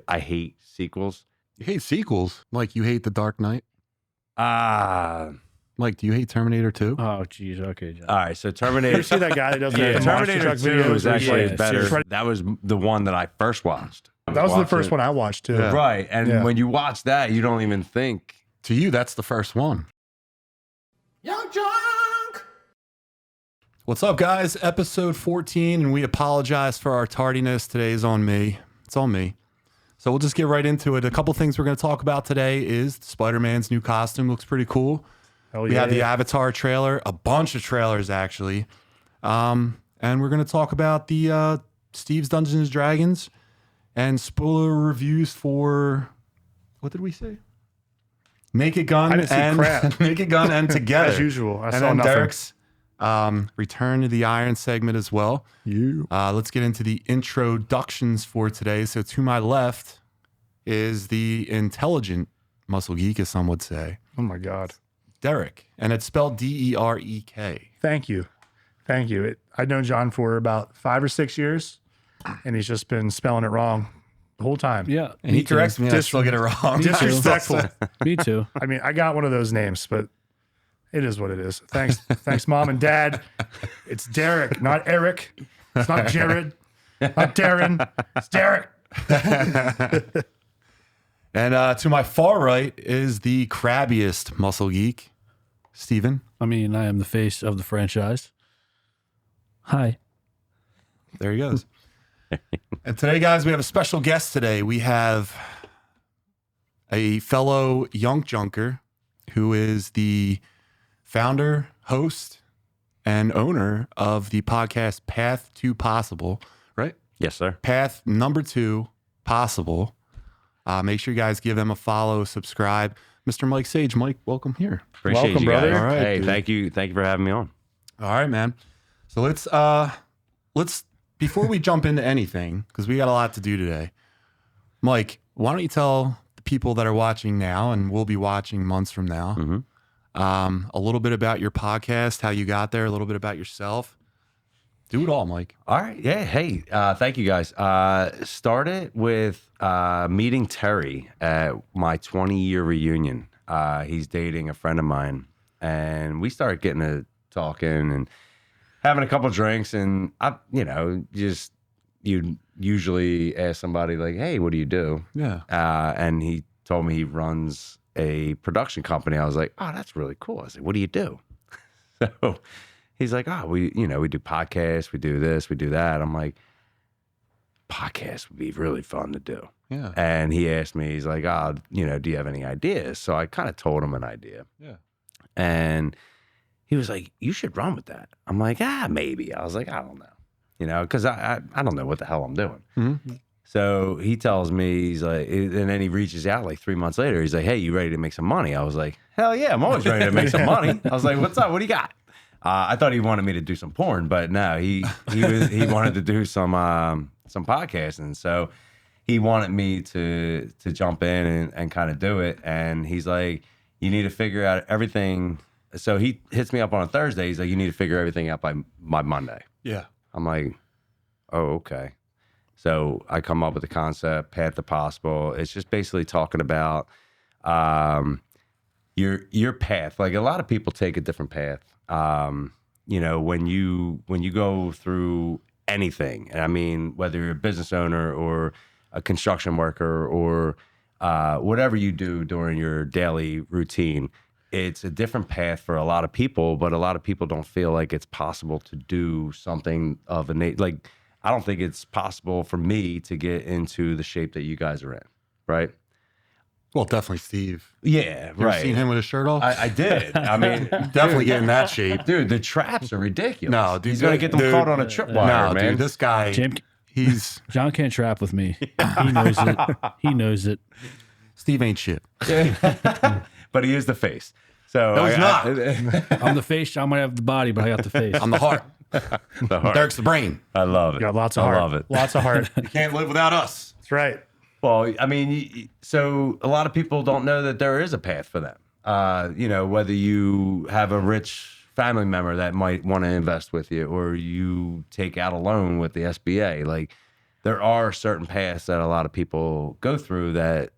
I hate sequels. You hate sequels? Like you hate The Dark Knight? Mike, do you hate Terminator 2? Oh, geez. Okay, John. All right, so Terminator. You see that guy that does the monster Terminator truck 2 videos? was actually Yeah, better. seriously. That was the one that I first watched. That was the first one I watched too. Yeah. Right, and Yeah. when you watch that, you don't even think. To you, that's the first one. Young Junk! What's up, guys? Episode 14, and we apologize for our tardiness. Today is on me. It's on me. So we'll just get right into it. A couple things we're going to talk about today is Spider-Man's new costume. Looks pretty cool. Hell We yeah. have the Avatar trailer, a bunch of trailers, actually. And we're going to talk about the Steve's Dungeons and Dragons and spoiler reviews for, what did we say? Naked Gun I didn't see and crap. Naked Gun and Together. As usual. I And saw then nothing. Derek's return to the Iron segment as well. Let's get into the introductions for today. So to my left is the intelligent muscle geek, as some would say, Oh my God. Derek, and it's spelled D-E-R-E-K. Thank you. Thank you. I've known John for about 5 or 6 years, and he's just been spelling it wrong the whole time. Yeah. And he corrects me and I still get it wrong. Disrespectful. Me too. I mean, I got one of those names, but it is what it is. Thanks, Mom and Dad. It's Derek, not Eric. It's not Jared. Not Darren. It's Derek. And to my far right is the crabbiest muscle geek, Steven. I mean, I am the face of the franchise. Hi. There he goes. And today, guys, we have a special guest today. We have a fellow Young Junker who is the founder, host, and owner of the podcast Path to Possible, right? Yes, sir. Path number 2, Possible. Make sure you guys give them a follow, subscribe. Mr. Mike Sage. Mike, welcome here. Appreciate Welcome, you brother. guys. All right, Hey, dude. thank you for having me on. All right, man. So let's before we jump into anything, because we got a lot to do today. Mike, why don't you tell the people that are watching now and will be watching months from now, a little bit about your podcast, how you got there, a little bit about yourself. Do it all, Mike. All right. Yeah. Hey, thank you guys. Started with meeting Terry at my 20-year reunion. He's dating a friend of mine, and we started getting to talking and having a couple drinks. And you usually ask somebody like, "Hey, what do you do?" Yeah. And he told me he runs a production company. I was like, "Oh, that's really cool." I said, "What do you do?" So he's like, "Oh, we do podcasts, we do this, we do that." I'm like, "Podcasts would be really fun to do." Yeah. And he asked me, he's like, "Oh, do you have any ideas?" So I kind of told him an idea. Yeah. And he was like, "You should run with that." I'm like, maybe. I was like, "I don't know," because I don't know what the hell I'm doing. Mm-hmm. So he tells me, he's like, and then he reaches out like 3 months later. He's like, "Hey, you ready to make some money?" I was like, "Hell yeah, I'm always ready to make some money." I was like, "What's up? What do you got?" I thought he wanted me to do some porn, but no, he wanted to do some podcasting. So he wanted me to jump in and kind of do it. And he's like, "You need to figure out everything." So he hits me up on a Thursday. He's like, "You need to figure everything out by Monday." Yeah. I'm like, "Oh, okay." So I come up with the concept, Path to Possible. It's just basically talking about your path. Like a lot of people take a different path. When you go through anything, and I mean, whether you're a business owner or a construction worker or whatever you do during your daily routine, it's a different path for a lot of people, but a lot of people don't feel like it's possible to do something of like, I don't think it's possible for me to get into the shape that you guys are in, right? Well, definitely Steve. Yeah, You right. ever seen him with his shirt off? I did. I mean, Definitely get in that shape. dude, the traps are ridiculous. No, dude, he's gonna get them dude, caught on a tripwire, No, man. dude, this guy, he's John can't trap with me. He knows it. He knows it. Steve ain't shit. But he is the face. So No, he's not. I'm the face. I might have the body, but I got the face. I'm the heart. the heart. Derek's the brain. I love it. You got lots of I heart. love it. Lots of heart. You can't live without us. That's right. Well, I mean, so a lot of people don't know that there is a path for them. Whether you have a rich family member that might want to invest with you, or you take out a loan with the SBA, like there are certain paths that a lot of people go through that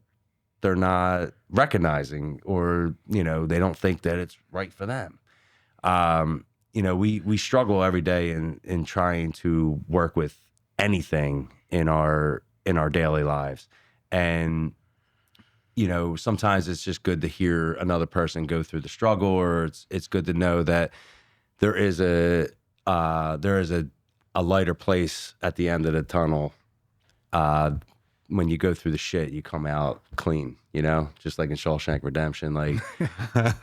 they're not recognizing, or, you know, they don't think that it's right for them. You know, we struggle every day in trying to work with anything in our daily lives. And, you know, sometimes it's just good to hear another person go through the struggle, or it's good to know that there is a lighter place at the end of the tunnel. When you go through the shit, you come out clean, you know, just like in Shawshank Redemption. Like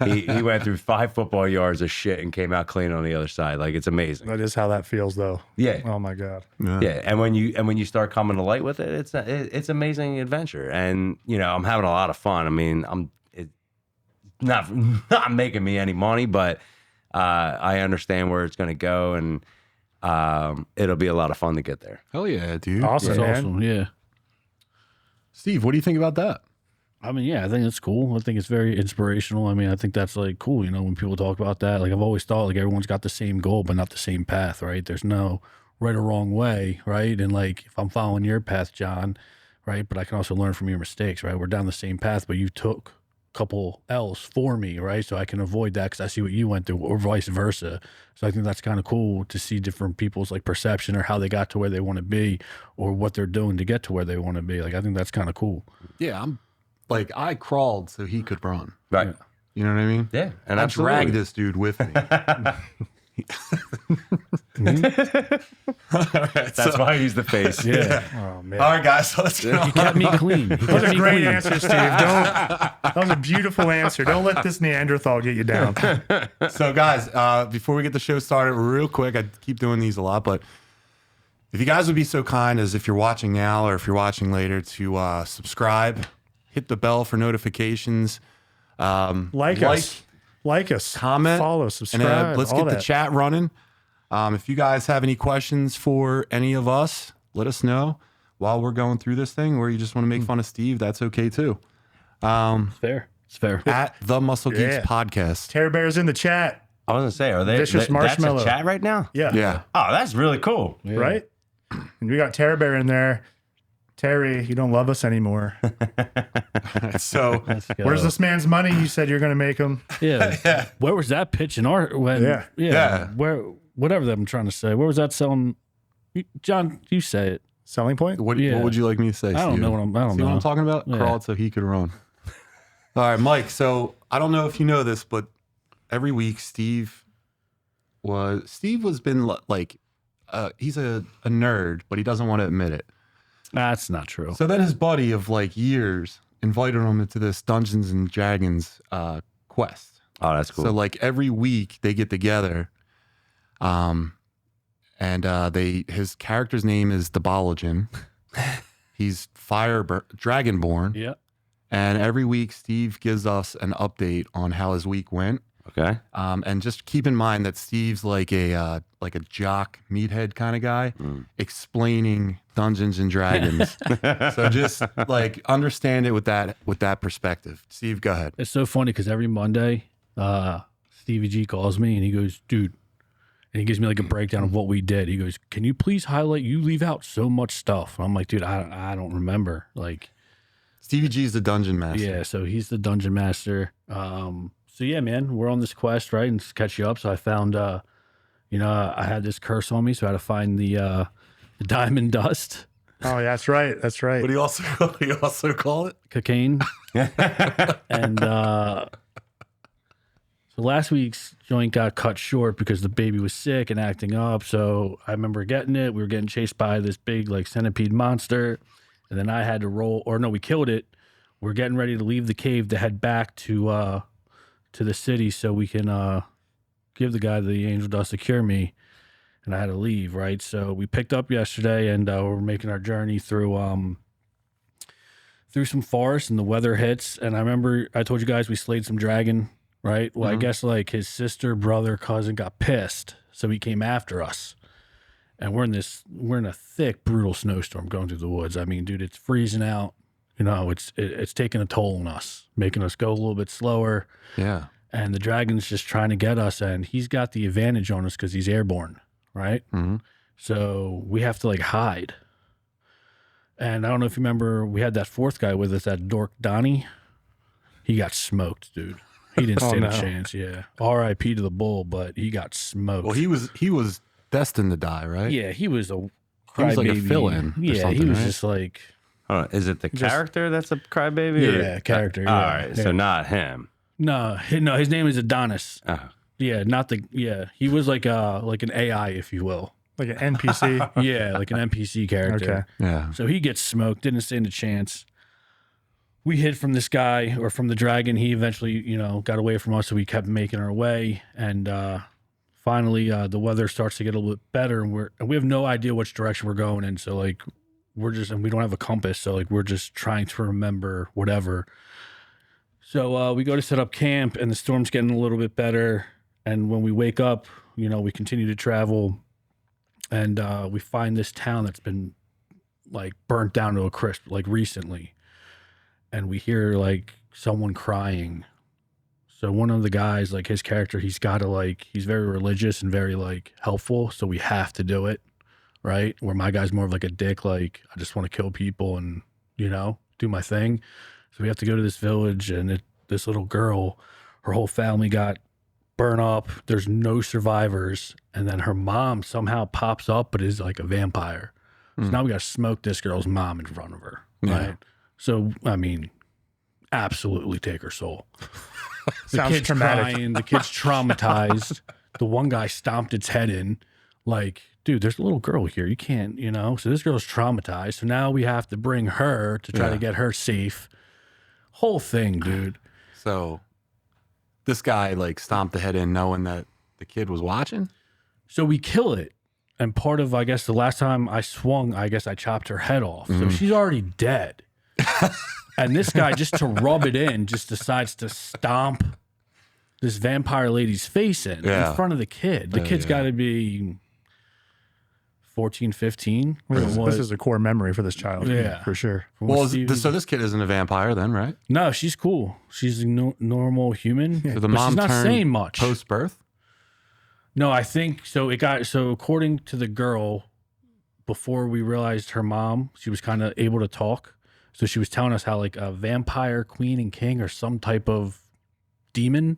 he went through 5 football yards of shit and came out clean on the other side. Like, it's amazing. That is how that feels, though. Yeah. Oh my God. Yeah. And when you start coming to light with it, it's amazing adventure. And, you know, I'm having a lot of fun. I mean, it's not making me any money, but I understand where it's going to go, and it'll be a lot of fun to get there. Hell yeah, dude. Awesome, It's man. awesome. Yeah. Steve, what do you think about that? I mean, yeah, I think it's cool. I think it's very inspirational. I mean, I think that's like cool, you know, when people talk about that. Like, I've always thought like everyone's got the same goal, but not the same path, right? There's no right or wrong way, right? And like, if I'm following your path, John, right? But I can also learn from your mistakes, right? We're down the same path, but you took a couple L's for me, right? So I can avoid that because I see what you went through, or vice versa. So I think that's kind of cool to see different people's like perception, or how they got to where they want to be, or what they're doing to get to where they want to be. Like, I think that's kind of cool. Yeah, I'm like, I crawled so he could run. Right. You know what I mean? Yeah. And I absolutely. dragged this dude with me. That's why he's the face. Yeah. Oh man. All right, guys, so let's get He on. kept me clean. He That was kept a me great clean. answer, Steve. That was a beautiful answer. Don't let this Neanderthal get you down. So, guys, before we get the show started, real quick, I keep doing these a lot, but if you guys would be so kind as, if you're watching now or if you're watching later, to subscribe, hit the bell for notifications, Like us, comment, follow, subscribe. and let's all get the that. chat running. If you guys have any questions for any of us, let us know while we're going through this thing, or you just want to make fun of Steve, that's okay too. Fair. It's fair. At the Muscle Geeks Yeah. podcast. Terror Bear's in the chat. I was gonna say, are they Vicious that's Marshmallow. a chat right now? Yeah. Yeah. Oh, that's really cool. Yeah. Right? And we got Terror Bear in there. Terry, you don't love us anymore. So, Let's go. Where's this man's money? You said you're going to make him. Yeah. Where was that pitch in our when? Yeah. Yeah. Where? Whatever that I'm trying to say. Where was that selling? John, you say it. Selling point? what Yeah. would you like me to say? I don't Steve? know what I'm. I don't See what know. I'm talking about? Yeah. Crawled so he could run. All right, Mike. So I don't know if you know this, but every week Steve was been like, he's a nerd, but he doesn't want to admit it. That's not true. So then his buddy of like years invited him into this Dungeons and Dragons quest. Oh, that's cool. So like every week they get together, and his character's name is the Bologen. He's Dragonborn. Yeah. And every week, Steve gives us an update on how his week went. okay. And just keep in mind that Steve's like a jock meathead kind of guy, explaining Dungeons and Dragons. So just like understand it with that perspective. Steve, go ahead. It's so funny because every Monday, Stevie G calls me and he goes, dude, and he gives me like a breakdown of what we did. He goes, can you please highlight? You leave out so much stuff. And I'm like, dude, I don't remember. Like, Stevie G is the dungeon master. yeah, so he's the dungeon master. So yeah, man, we're on this quest, right? And to catch you up. So I found, I had this curse on me, so I had to find the diamond dust, Oh, yeah, that's right. That's right. What do you also call it? cocaine, and so last week's joint got cut short because the baby was sick and acting up. So I remember getting it. We were getting chased by this big like centipede monster, and then I had to roll. Or no, we killed it. We're getting ready to leave the cave to head back to the city so we can give the guy the angel dust to cure me. And I had to leave, right? So we picked up yesterday, and we're making our journey through some forest, and the weather hits. And I remember I told you guys we slayed some dragon, right? Well, I guess like his sister, brother, cousin got pissed, so he came after us. And we're in a thick, brutal snowstorm going through the woods. I mean, dude, it's freezing out. You know, it's taking a toll on us, making us go a little bit slower. Yeah. And the dragon's just trying to get us, and he's got the advantage on us because he's airborne, right? Mhm. So we have to like hide. And I don't know if you remember, we had that fourth guy with us, that dork Donnie. He got smoked, dude. He didn't stand a chance. Yeah. R.I.P. to the bull, but he got smoked. Well, he was destined to die, right? Yeah, he was a He was like a crybaby. fill-in. Yeah, he was just like Is it the character that's a crybaby? Yeah, character. Yeah. All right, so not him. No, his name is Adonis. Oh. Yeah, not the he was like an AI, if you will. Like an NPC. Yeah, like an NPC character. Okay. Yeah. So he gets smoked, didn't stand a chance. We hid from this guy or from the dragon. He eventually, got away from us, so we kept making our way. And finally, the weather starts to get a little bit better, and we have no idea which direction we're going in. So like, and we don't have a compass, so like we're just trying to remember whatever. So we go to set up camp, and the storm's getting a little bit better. And when we wake up, we continue to travel, and we find this town that's been like burnt down to a crisp, like recently. And we hear like someone crying. So one of the guys, like his character, he's very religious and very like helpful. So we have to do it, right? Where my guy's more of like a dick, like I just want to kill people and, do my thing. So we have to go to this village, and this little girl, her whole family got burnt up. There's no survivors. And then her mom somehow pops up, but is like a vampire. So now we got to smoke this girl's mom in front of her, right? So, I mean, absolutely take her soul. The Sounds kid's traumatic. crying. The kid's traumatized. The one guy stomped its head in. Like, dude, there's a little girl here. You can't, So this girl's traumatized. So now we have to bring her to try to get her safe. Whole thing, dude. So this guy like stomped the head in knowing that the kid was watching? So we kill it. And part of, I guess, the last time I swung, I guess I chopped her head off. So she's already dead. And this guy, just to rub it in, just decides to stomp this vampire lady's face in front of the kid. The kid's got to be 14, 15. This is a core memory for this child. Yeah. For sure. Well, so this kid isn't a vampire then, right? No, she's cool. She's a normal human. So the but mom she's not turned saying much. post-birth? No, I think so. So according to the girl, before we realized her mom, she was kind of able to talk. So she was telling us how like a vampire queen and king or some type of demon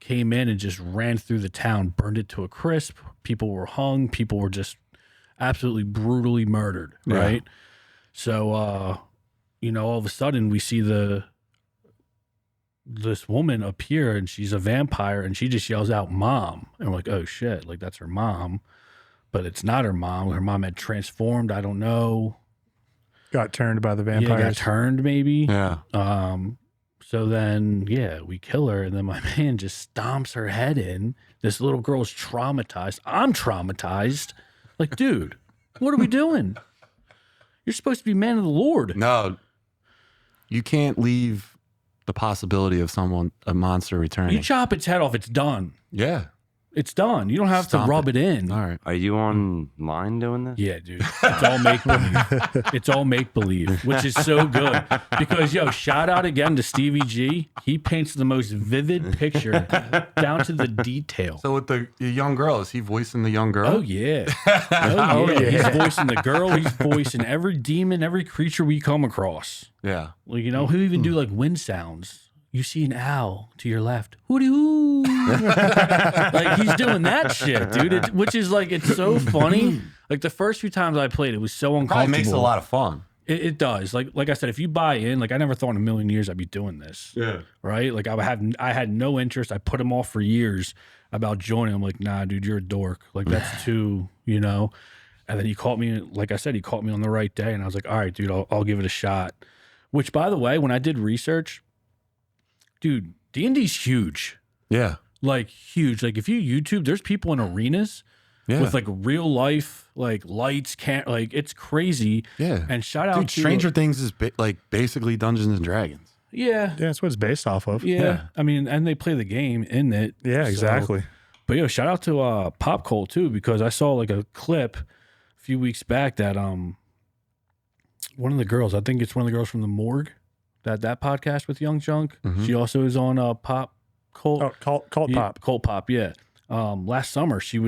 came in and just ran through the town, burned it to a crisp. People were hung. People were just absolutely brutally murdered. Right. So, all of a sudden we see this woman appear, and she's a vampire, and she just yells out "mom," and we're like, oh shit, like that's her mom, but it's not her mom. Her mom had transformed. I don't know. Got turned by the Yeah, vampires. got turned maybe. Yeah. So then, we kill her, and then my man just stomps her head in. This little girl's traumatized. I'm traumatized. Like, dude, what are we doing? You're supposed to be man of the Lord. No. You can't leave the possibility of a monster returning. You chop its head off, it's done. Yeah. It's done. You don't have Stomp to rub it. it in. All right. Are you online doing this? Yeah, dude. It's all make believe. It's all make believe, which is so good. Because shout out again to Stevie G. He paints the most vivid picture down to the detail. So with the young girl, is he voicing the young girl? Oh yeah. Oh yeah. He's voicing the girl. He's voicing every demon, every creature we come across. Yeah. Like, he'll even do like wind sounds. You see an owl to your left. Hooty-hoo. Like, he's doing that shit, dude. Which is like, it's so funny. Like, the first few times I played, it was so uncomfortable. Probably makes it a lot of fun. It does. Like I said, if you buy in, like, I never thought in a million years I'd be doing this. Yeah. Right? Like, I had no interest. I put him off for years about joining. I'm like, nah, dude, you're a dork. Like, that's too, And then he caught me, like I said, he caught me on the right day. And I was like, all right, dude, I'll give it a shot. Which, by the way, when I did research, dude, D&D's huge. Yeah. Like, huge. Like, if you YouTube, there's people in arenas with like real life, like lights, like, it's crazy. Yeah. And shout out Dude, to Stranger Things is like basically Dungeons and Dragons. Yeah. Yeah, that's what it's based off of. Yeah. I mean, and they play the game in it. Yeah, So- exactly. But shout out to Pop Cult too, because I saw like a clip a few weeks back that one of the girls, I think it's one of the girls from the Morgue, that podcast with Young Junk. She also is on Pop Cult. Oh, cult pop. Cult Pop, yeah. last summer she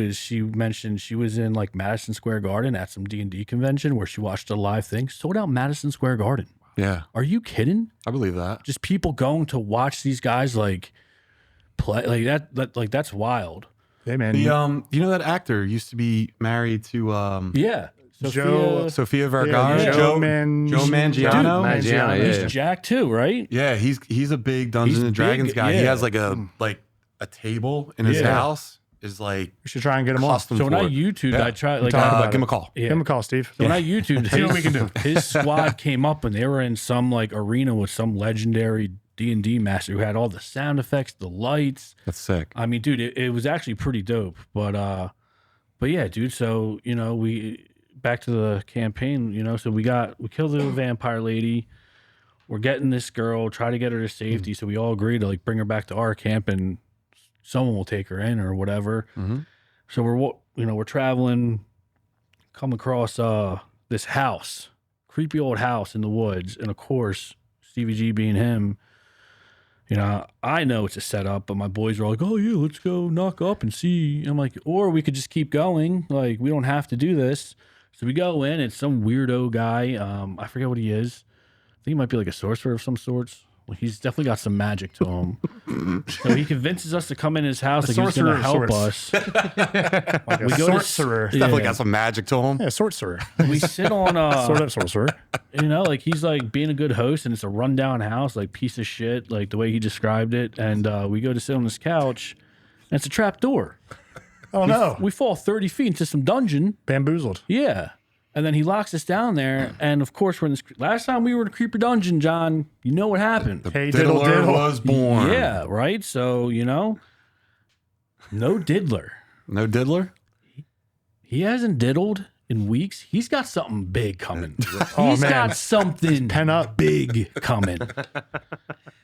mentioned she was in like Madison Square Garden at some D&D convention where she watched a live thing, sold out Madison Square Garden. Yeah. Are you kidding? I believe that. Just people going to watch these guys like play like that like that's wild. Hey man, The you know that actor used to be married to Yeah. Joe- Sofia Vergara, yeah, Joe Joe Mangiano. Mangiano, He's yeah. Jack too, right? Yeah, he's a big Dungeons He's and Dragons big, guy. He yeah. has like a table in his Yeah. house is like we should try and get him on. custom. So when for I it. YouTubed, Yeah. I tried like Talk about give him a call. yeah. Give him a call, Steve. So when I YouTubed, See what we can do. his squad came up and they were in some like arena with some legendary D&D master who had all the sound effects, the lights. That's sick. I mean, dude, it was actually pretty dope. But yeah, dude. So we back to the campaign. So we killed the vampire lady. We're getting this girl, try to get her to safety. So we all agree to like bring her back to our camp and someone will take her in or whatever. So we're traveling, come across this house, creepy old house in the woods, and of course Stevie G being him, I know it's a setup, but my boys are all like, "Oh yeah, let's go knock up and see." I'm like, or we could just keep going. Like we don't have to do this. So we go in. It's some weirdo guy. I forget what he is. I think he might be like a sorcerer of some sorts. Well, he's definitely got some magic to him. So he convinces us to come in his house. Like he's going to sorcerer of help us. Like a We go to sorcerer. Yeah. Definitely got some magic to him. Yeah, sorcerer. We sit on Sort of sorcerer. like he's like being a good host, and it's a rundown house, like piece of shit, like the way he described it. And we go to sit on this couch, and it's a trap door. Oh no, We fall 30 feet into some dungeon. bamboozled. Yeah. And then he locks us down there. And of course, we're in this. Last time we were in a creeper dungeon, John, you know what happened. Hey, diddle Diddler diddle. was born. Yeah, right? So, no diddler. No diddler? He hasn't diddled in weeks. He's got something big coming. Oh, He's man. got something Pen up. big coming.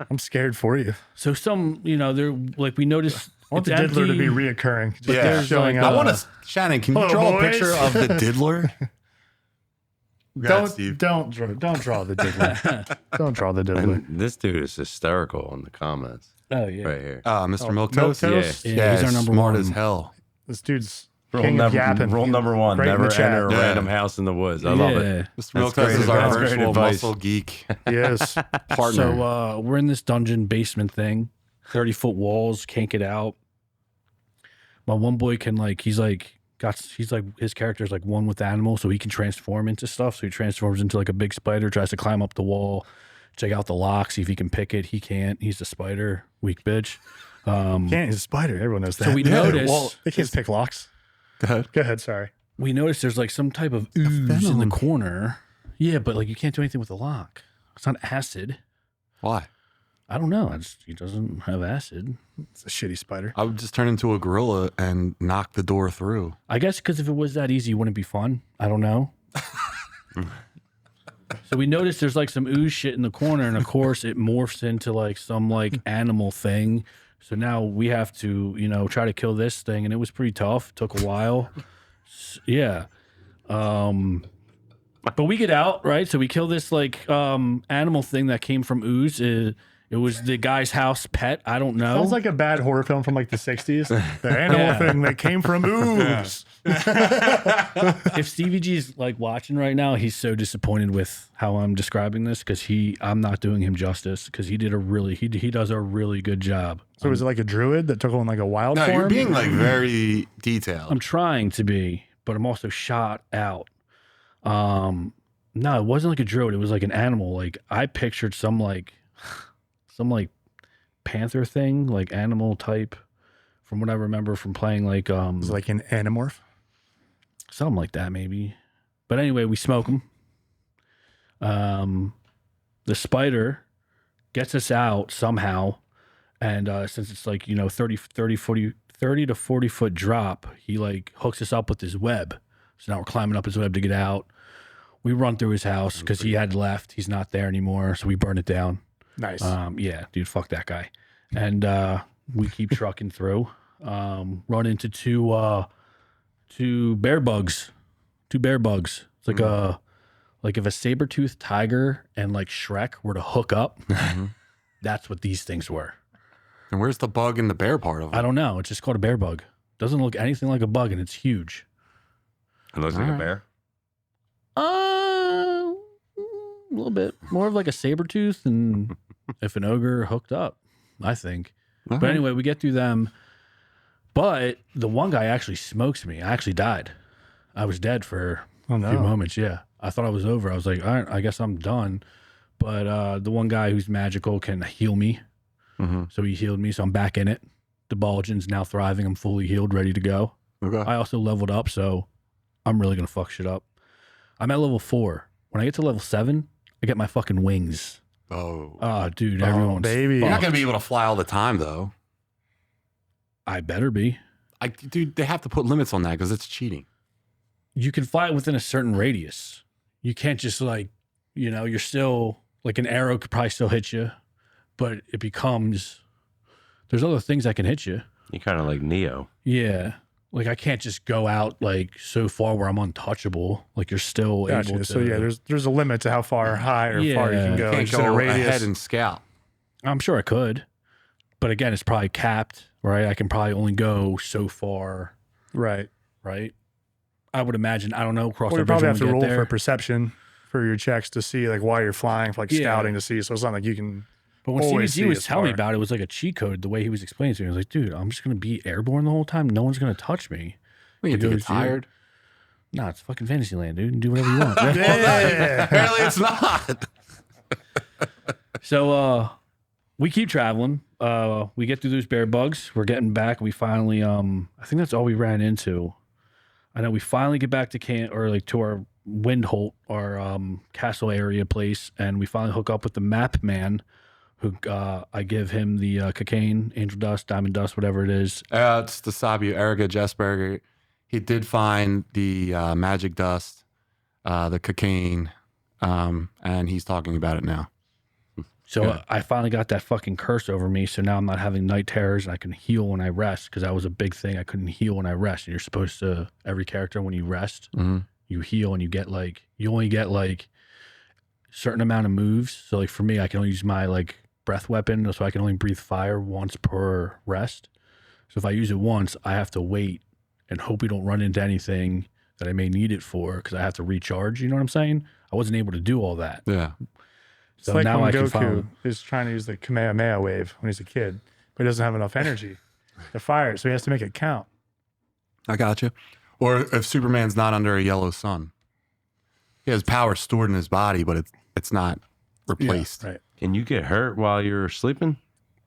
I'm scared for you. So they're like, we noticed. I want the it's diddler to empty. be reoccurring. Just Yeah. showing like, up. I want to. Shannon, can you Hello, draw a boys. picture of the diddler? Go ahead, Don't Steve. don't draw the diddler. Don't draw the diddler. And this dude is hysterical in the comments Oh, yeah. right here. Mr. Milquetoast? Milquetoast? Yeah, he's our number smart one. as hell. This dude's Rule king of number, yapping. rule number one: Great in never the chat. enter a Yeah. random house in the woods. I love it. Yeah. Mr. That's Milquetoast great is our advice. Great virtual advice. muscle geek Yes. partner. So we're in this dungeon basement thing, 30-foot walls, can't get out. My one boy can he's like his character's like one with animals, so he can transform into stuff. So he transforms into like a big spider, tries to climb up the wall, check out the lock, see if he can pick it. He can't. He's a spider, weak bitch. Can't. He's a spider. Everyone knows that. So we notice Well, they can't pick locks. Go ahead. Go ahead. Sorry. we notice there's like some type of ooze in the corner. Yeah, but like you can't do anything with the lock. It's not acid. Why? I don't know. He doesn't have acid. It's a shitty spider. I would just turn into a gorilla and knock the door through. I guess because if it was that easy, it wouldn't be fun. I don't know. So we noticed there's like some ooze shit in the corner, and of course it morphs into like some like animal thing. So now we have to, try to kill this thing, and it was pretty tough. Took a while. Yeah. But we get out, right? So we kill this like animal thing that came from ooze. It was the guy's house pet. I don't know. Sounds like a bad horror film from like the 60s. The animal thing that came from ooze. If Stevie G's like watching right now, he's so disappointed with how I'm describing this because I'm not doing him justice because he does a really good job. So is it like a druid that took on like a wild No, form? you're being like very detailed. I'm trying to be, but I'm also shot out. No, it wasn't like a druid. It was like an animal. Like I pictured some panther thing, like animal type, from what I remember from playing like Is it like an animorph? something like that maybe. But anyway, we smoke them. The spider gets us out somehow, and since it's like 30 to 40 foot drop, he like hooks us up with his web. So now we're climbing up his web to get out. We run through his house because he had left. He's not there anymore, so we burn it down. Nice. Yeah, dude, fuck that guy. And we keep trucking through. Run into two bear bugs. It's like if a saber-toothed tiger and like Shrek were to hook up, that's what these things were. And where's the bug in the bear part of it? I don't know. It's just called a bear bug. Doesn't look anything like a bug, and it's huge. It looks like a bear. A little bit more of like a saber tooth, and if an ogre hooked up, I think. But anyway, we get through them. But the one guy actually smokes me. I actually died. I was dead for a few moments. Yeah, I thought I was over. I was like, all right, I guess I'm done. But the one guy who's magical can heal me. So he healed me. So I'm back in it. The Bulgin's now thriving. I'm fully healed, ready to go. Okay. I also leveled up, so I'm really going to fuck shit up. I'm at level 4. When I get to level 7, I get my fucking wings. Oh, dude, everyone's baby. You're not going to be able to fly all the time, though. I better be. Dude, they have to put limits on that because it's cheating. You can fly within a certain radius. You can't just like, you're still like an arrow could probably still hit you, but it becomes, there's other things that can hit you. You're kind of like Neo. Yeah. Like I can't just go out like so far where I'm untouchable. Like you're still able to. So yeah, there's a limit to how far high or far you can go. You can't Just in a go radius. ahead and scout. I'm sure I could, but again, it's probably capped, right? I can probably only go so far. Right. I would imagine. I don't know. Cross Well, you that bridge probably when have to we roll get there. for perception for your checks to see like why you're flying, for like Yeah. scouting to see. So it's not like you can. But when always CBG see was as telling me far. about it, it was like a cheat code. The way he was explaining to me, I was like, dude, I'm just gonna be airborne the whole time. No one's gonna touch me. You have to get tired. Nah, it's fucking Fantasyland, dude. And do whatever you want. Apparently it's not. So we keep traveling. We get through those bear bugs. We're getting back. We finally, I think that's all we ran into. I know we finally get back to to our Windholt, our castle area place, and we finally hook up with the map man, who I give him the cocaine, angel dust, diamond dust, whatever it is. It's the Sabu, Erica Jesberger. He did find the magic dust, the cocaine, and he's talking about it now. So I finally got that fucking curse over me. So now I'm not having night terrors, and I can heal when I rest, because that was a big thing. I couldn't heal when I rest. And you're supposed to, every character, when you rest, you heal, and you only get like certain amount of moves. So like for me, I can only use my like breath weapon, so I can only breathe fire once per rest. So if I use it once, I have to wait and hope we don't run into anything that I may need it for, because I have to recharge. You know what I'm saying? I wasn't able to do all that. Yeah. It's like when Goku is trying to use the Kamehameha wave when he's a kid, but he doesn't have enough energy to fire it, so he has to make it count. I got you. Or if Superman's not under a yellow sun, he has power stored in his body, but it's not replaced. Yeah, right. Can you get hurt while you're sleeping?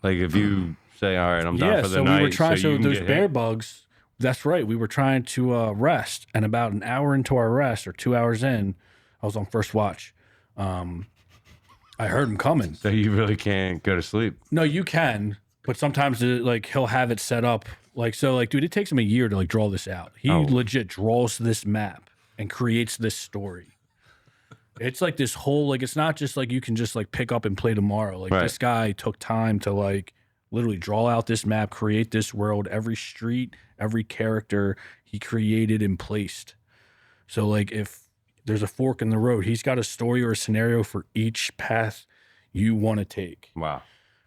Like if you say, all right, I'm done for the night. We were trying, so you can those get bear hit. bugs, that's right. We were trying to rest, and about an hour into our rest, or 2 hours in, I was on first watch. I heard him coming. So you really can't go to sleep. No, you can, but sometimes he'll have it set up dude, it takes him a year to like draw this out. He legit draws this map and creates this story. It's like this whole, like, it's not just like you can just like pick up and play tomorrow. Like this guy took time to like literally draw out this map, create this world, every street, every character he created and placed. So like if there's a fork in the road, he's got a story or a scenario for each path you want to take. Wow.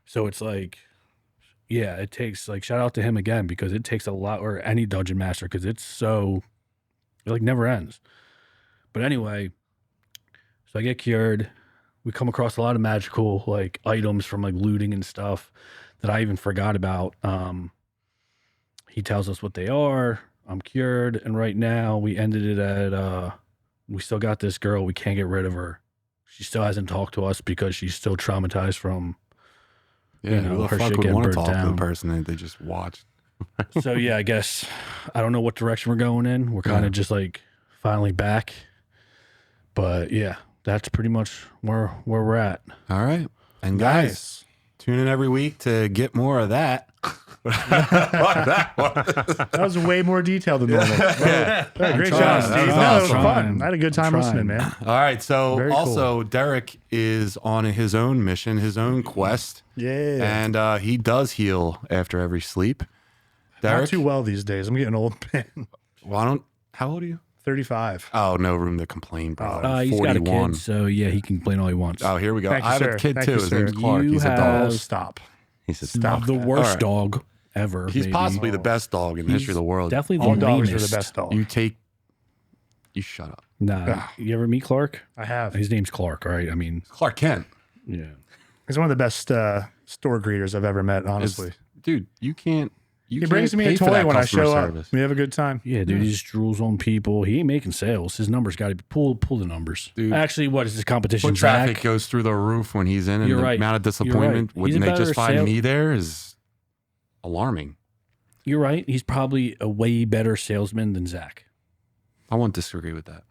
So it's like, yeah, it takes like, shout out to him again, because it takes a lot, or any dungeon master, because it like never ends. But anyway, so I get cured. We come across a lot of magical like items from like looting and stuff that I even forgot about. He tells us what they are. I'm cured, and right now we ended it at we still got this girl. We can't get rid of her. She still hasn't talked to us because she's still traumatized from Yeah, who the her fuck shit would getting want to burnt talk to down. the person that they just watched? So yeah, I guess I don't know what direction we're going in. We're kind of just like finally back. But yeah, that's pretty much where we're at. All right. And guys, tune in every week to get more of that. That was way more detailed than normal. Great job, Steve. That was That was awesome. fun. I had a good time listening, man. All right. So Very also Derek is on his own mission, his own quest. Yeah. And he does heal after every sleep. Not Derek, too well these days. I'm getting old, man. how old are you? 35. Oh, no room to complain, bro. He's got a 41. kid, so yeah, he can complain all he wants. Oh, here we go. Thank you, I have a sir. kid Thank too. you, His sir. name's Clark. You He's a have- dog. Oh, stop. He said, Stop. The worst All right. dog. ever. He's maybe. possibly the best dog in the history of the world. Definitely All the dogs are lamest. the best dog. You shut up. Nah, you ever meet Clark? I have. His name's Clark, right? I mean, Clark Kent. yeah. He's one of the best store greeters I've ever met, honestly. Dude, you can't. He brings me a toy when I show up. We have a good time. Yeah, dude, he just drools on people. He ain't making sales. His numbers got to be pull the numbers. Dude. Actually, what is this competition? Foot traffic Zach? goes through the roof when he's in, and You're the right. amount of You're disappointment right. He's when a they better just find sale- me there is alarming. You're right. He's probably a way better salesman than Zach. I won't disagree with that.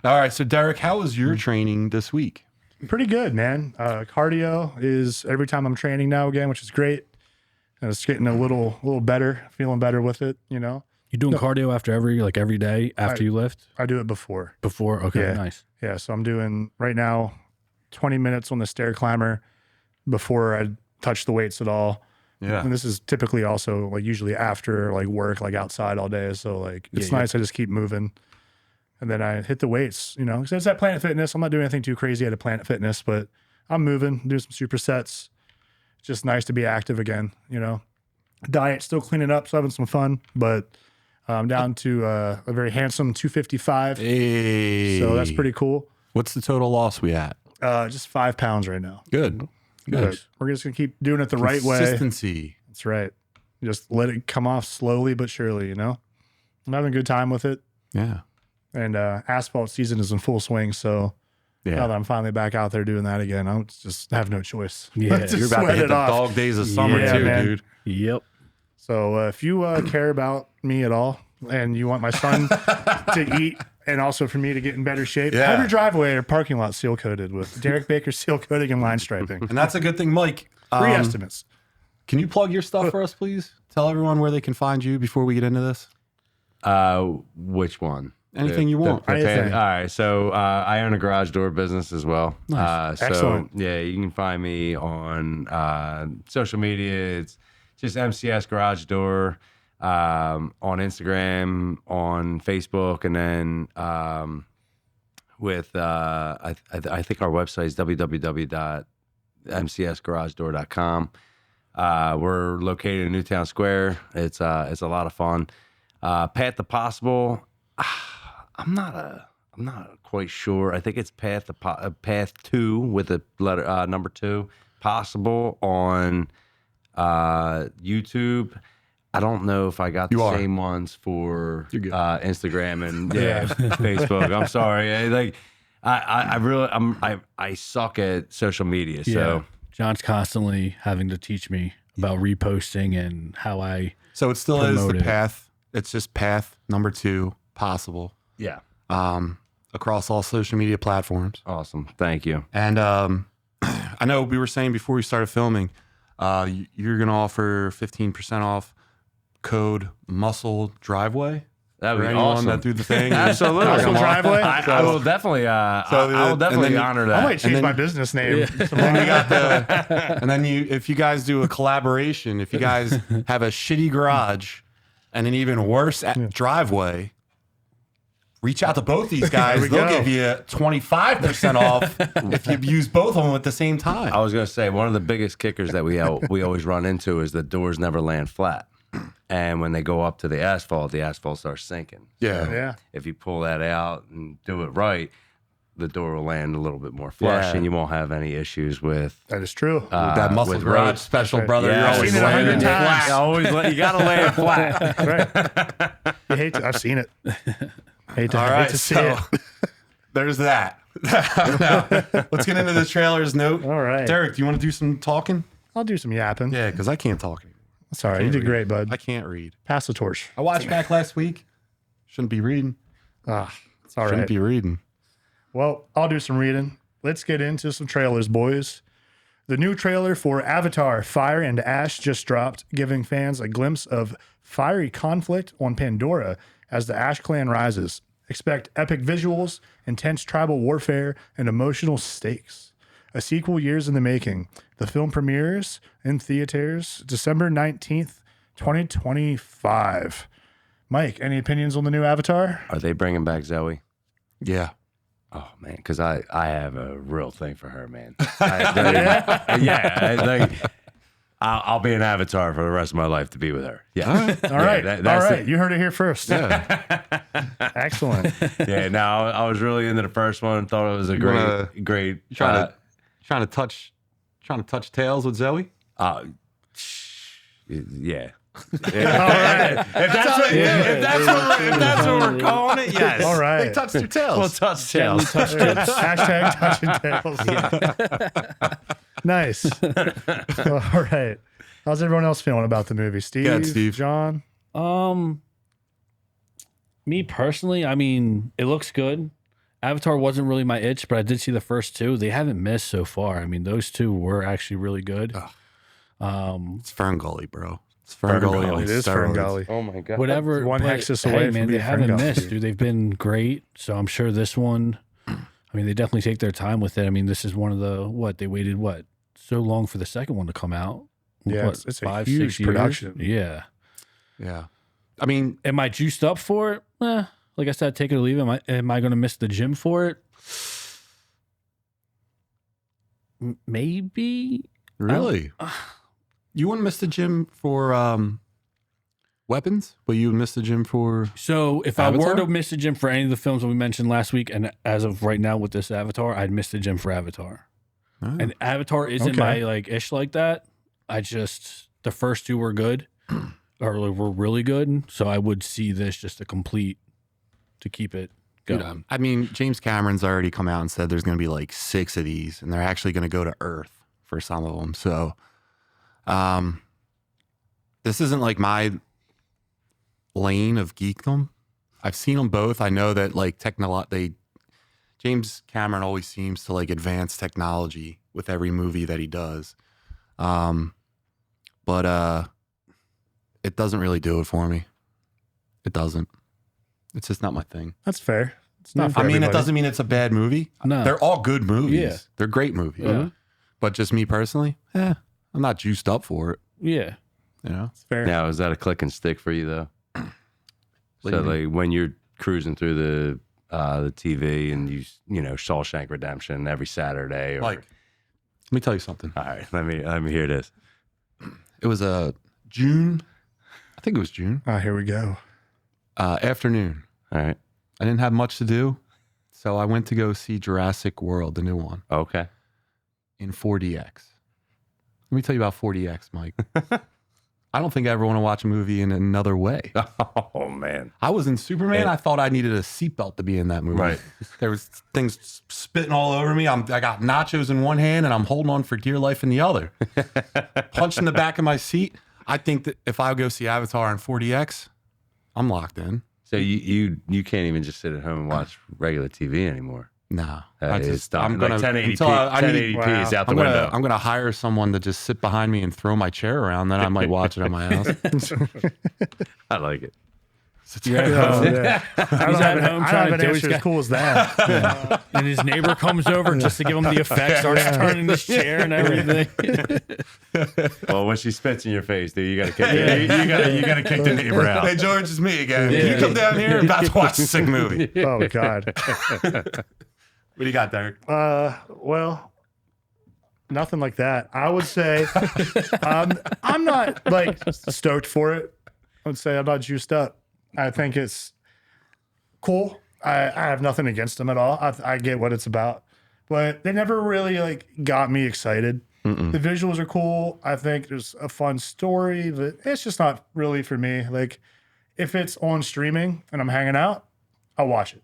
All right, so Derek, how was your training this week? Pretty good, man. Cardio is every time I'm training now again, which is great. And it's getting a little better, feeling better with it, you know. You doing cardio after every day after you lift? I do it before. Before? Okay, Yeah. nice. Yeah, so I'm doing right now 20 minutes on the stair climber before I touch the weights at all. Yeah. And this is typically also like usually after like work, like outside all day. So like it's nice. I just keep moving. And then I hit the weights, you know, because it's at Planet Fitness. I'm not doing anything too crazy at a Planet Fitness, but I'm moving, doing some supersets. It's just nice to be active again, you know. Diet, still cleaning up, so having some fun, but I'm down to a very handsome 255. Hey. So that's pretty cool. What's the total loss we at? Just 5 pounds right now. Good. But we're just going to keep doing it the right way. Consistency. That's right. Just let it come off slowly but surely, you know. I'm having a good time with it. Yeah. And asphalt season is in full swing, so now that I'm finally back out there doing that again, I just have no choice. Yeah, Just You're about to sweat hit it the off. dog days of summer Yeah, too, man. dude. Yep. So if you care about me at all and you want my son to eat and also for me to get in better shape, have your driveway or parking lot seal coated with Derek Baker seal coating and line striping. And that's a good thing, Mike. Free estimates. Can you plug your stuff for us, please? Tell everyone where they can find you before we get into this. Which one? Anything you want. Anything. All right. So I own a garage door business as well. Nice. So Excellent. yeah, you can find me on social media. It's just MCS Garage Door on Instagram, on Facebook, and then with I think our website is www.mcsgaragedoor.com. We're located in Newtown Square. It's a lot of fun. Path to Possible. I'm not quite sure. I think it's Path 2 with the letter number 2 Possible on YouTube. I don't know if I got the same ones for Instagram and Facebook. I'm sorry. I suck at social media. So Yeah. John's constantly having to teach me about reposting and how I. So it still is the Promote it. path. It's just path number 2 possible yeah, across all social media platforms. awesome. Thank you. And I know we were saying before we started filming, you're going to offer 15% off code Muscle Driveway. That For would be anyone awesome. that do the thing. Absolutely. Muscle Driveway? I will definitely. I will definitely honor that. I might change then- my business name. And then we got and then if you guys do a collaboration, if you guys have a shitty garage and an even worse driveway, reach out to both these guys. we They'll go. give you 25% off if you use both of them at the same time. I was going to say one of the biggest kickers that we always run into is the doors never land flat, and when they go up to the asphalt starts sinking. Yeah. Yeah. If you pull that out and do it right, the door will land a little bit more flush, Yeah. and you won't have any issues with That is true. With that muscle with garage roads. special, right. brother. Yeah, You're I've always seen it 100 landing times. flat. You gotta land flat. Right. You hate to, I've seen it. Hate to, All hate right, to see so it. there's that. Now, let's get into the trailers note. All right. Derek, do you want to do some talking? I'll do some yapping. Yeah, because I can't talk anymore. That's all right. You did great, bud. I can't read. Pass the torch. I watched back last week. Shouldn't be reading. It's all Shouldn't right. be reading. Well, I'll do some reading. Let's get into some trailers, boys. The new trailer for Avatar Fire and Ash just dropped, giving fans a glimpse of fiery conflict on Pandora as the Ash clan rises. Expect epic visuals, intense tribal warfare, and emotional stakes. A sequel years in the making. The film premieres in theaters December 19th, 2025. Mike, any opinions on the new Avatar? Are they bringing back Zoe? Yeah. Oh man, because I have a real thing for her, man. Yeah, I'll be an avatar for the rest of my life to be with her. Yeah. All right. That's All right. it. You heard it here first. Excellent. Yeah. No, I was really into the first one. Thought it was a great. Trying to touch tails with Zoe. Yeah. All right. If that's what we're calling it, yes. All right. They touched their tails. We'll touch tails. Hashtag touching tails. Nice. All right. How's everyone else feeling about the movie? Steve? Good, Steve. John? Me personally, I mean, it looks good. Avatar wasn't really my itch, but I did see the first two. They haven't missed so far. I mean, those two were actually really good. It's Ferngully, bro. It's Ferngully. It is steroids. Ferngully. Oh my god. Whatever. One but, hexus hey, away man, from they being haven't Ferngully, missed, dude. dude. They've been great. So I'm sure this one, I mean, they definitely take their time with it. I mean, this is one of the, they waited, so long for the second one to come out? Yeah, What, it's a 5, huge 6 years? production. Yeah. Yeah. I mean, Am I juiced up for it? Like I said, take it or leave it. Am I going to miss the gym for it? Maybe. really? You wouldn't miss the gym for weapons, but you would miss the gym for. So if I Avatar? were to miss the gym for any of the films that we mentioned last week, and as of right now with this Avatar, I'd miss the gym for Avatar. Oh. And Avatar isn't Okay. my ish like that. The first two were good, or were really good. So I would see this just to keep it Dude, going. I mean, James Cameron's already come out and said there's going to be like 6 of these, and they're actually going to go to Earth for some of them. So, this isn't like my lane of geekdom. I've seen them both. I know that like James Cameron always seems to like advance technology with every movie that he does. But it doesn't really do it for me. It doesn't. It's just not my thing. That's fair. It's not for I mean, everybody. it doesn't mean it's a bad movie. No. They're all good movies. Yeah. They're great movies. Yeah. But just me personally, I'm not juiced up for it. Yeah. You know? It's fair. Now, is that a click and stick for you though? What So do you like when you're cruising through the TV and you Shawshank Redemption every Saturday, or Like, let me tell you something. all right, let me hear this. It was June. I think it was June. Oh, here we go. Afternoon. All right, I didn't have much to do. So I went to go see Jurassic World, the new one, okay. in 4DX. Let me tell you about 4DX, Mike. I don't think I ever want to watch a movie in another way. Oh man, I was in Superman. I thought I needed a seatbelt to be in that movie. Right. There was things spitting all over me. I got nachos in one hand and I'm holding on for dear life in the other. Punched in the back of my seat. I think that if I go see Avatar in 4DX, I'm locked in. so you can't even just sit at home and watch regular TV anymore. No, It's done. I'm gonna like 1080p. until I need- 1080p is out the I'm gonna window. I'm gonna hire someone to just sit behind me and throw my chair around. Then I might watch it at my house. I like it. You're at Oh, home. yeah. He's at home I trying have to an do answer his as cool as that. and his neighbor comes over just to give him the effect, starts turning his chair and everything. Well, when she spits in your face, dude, you gotta kick you gotta kick the neighbor out. Hey George, it's me again. Yeah. Can you come down here? I'm about to watch a sick movie. Oh God. What do you got, Derek? Well, nothing like that. I would say I'm not like stoked for it. I would say I'm not juiced up. I think it's cool. I have nothing against them at all. I get what it's about, but they never really like got me excited. The visuals are cool. I think there's a fun story, but it's just not really for me. Like if it's on streaming and I'm hanging out, I'll watch it.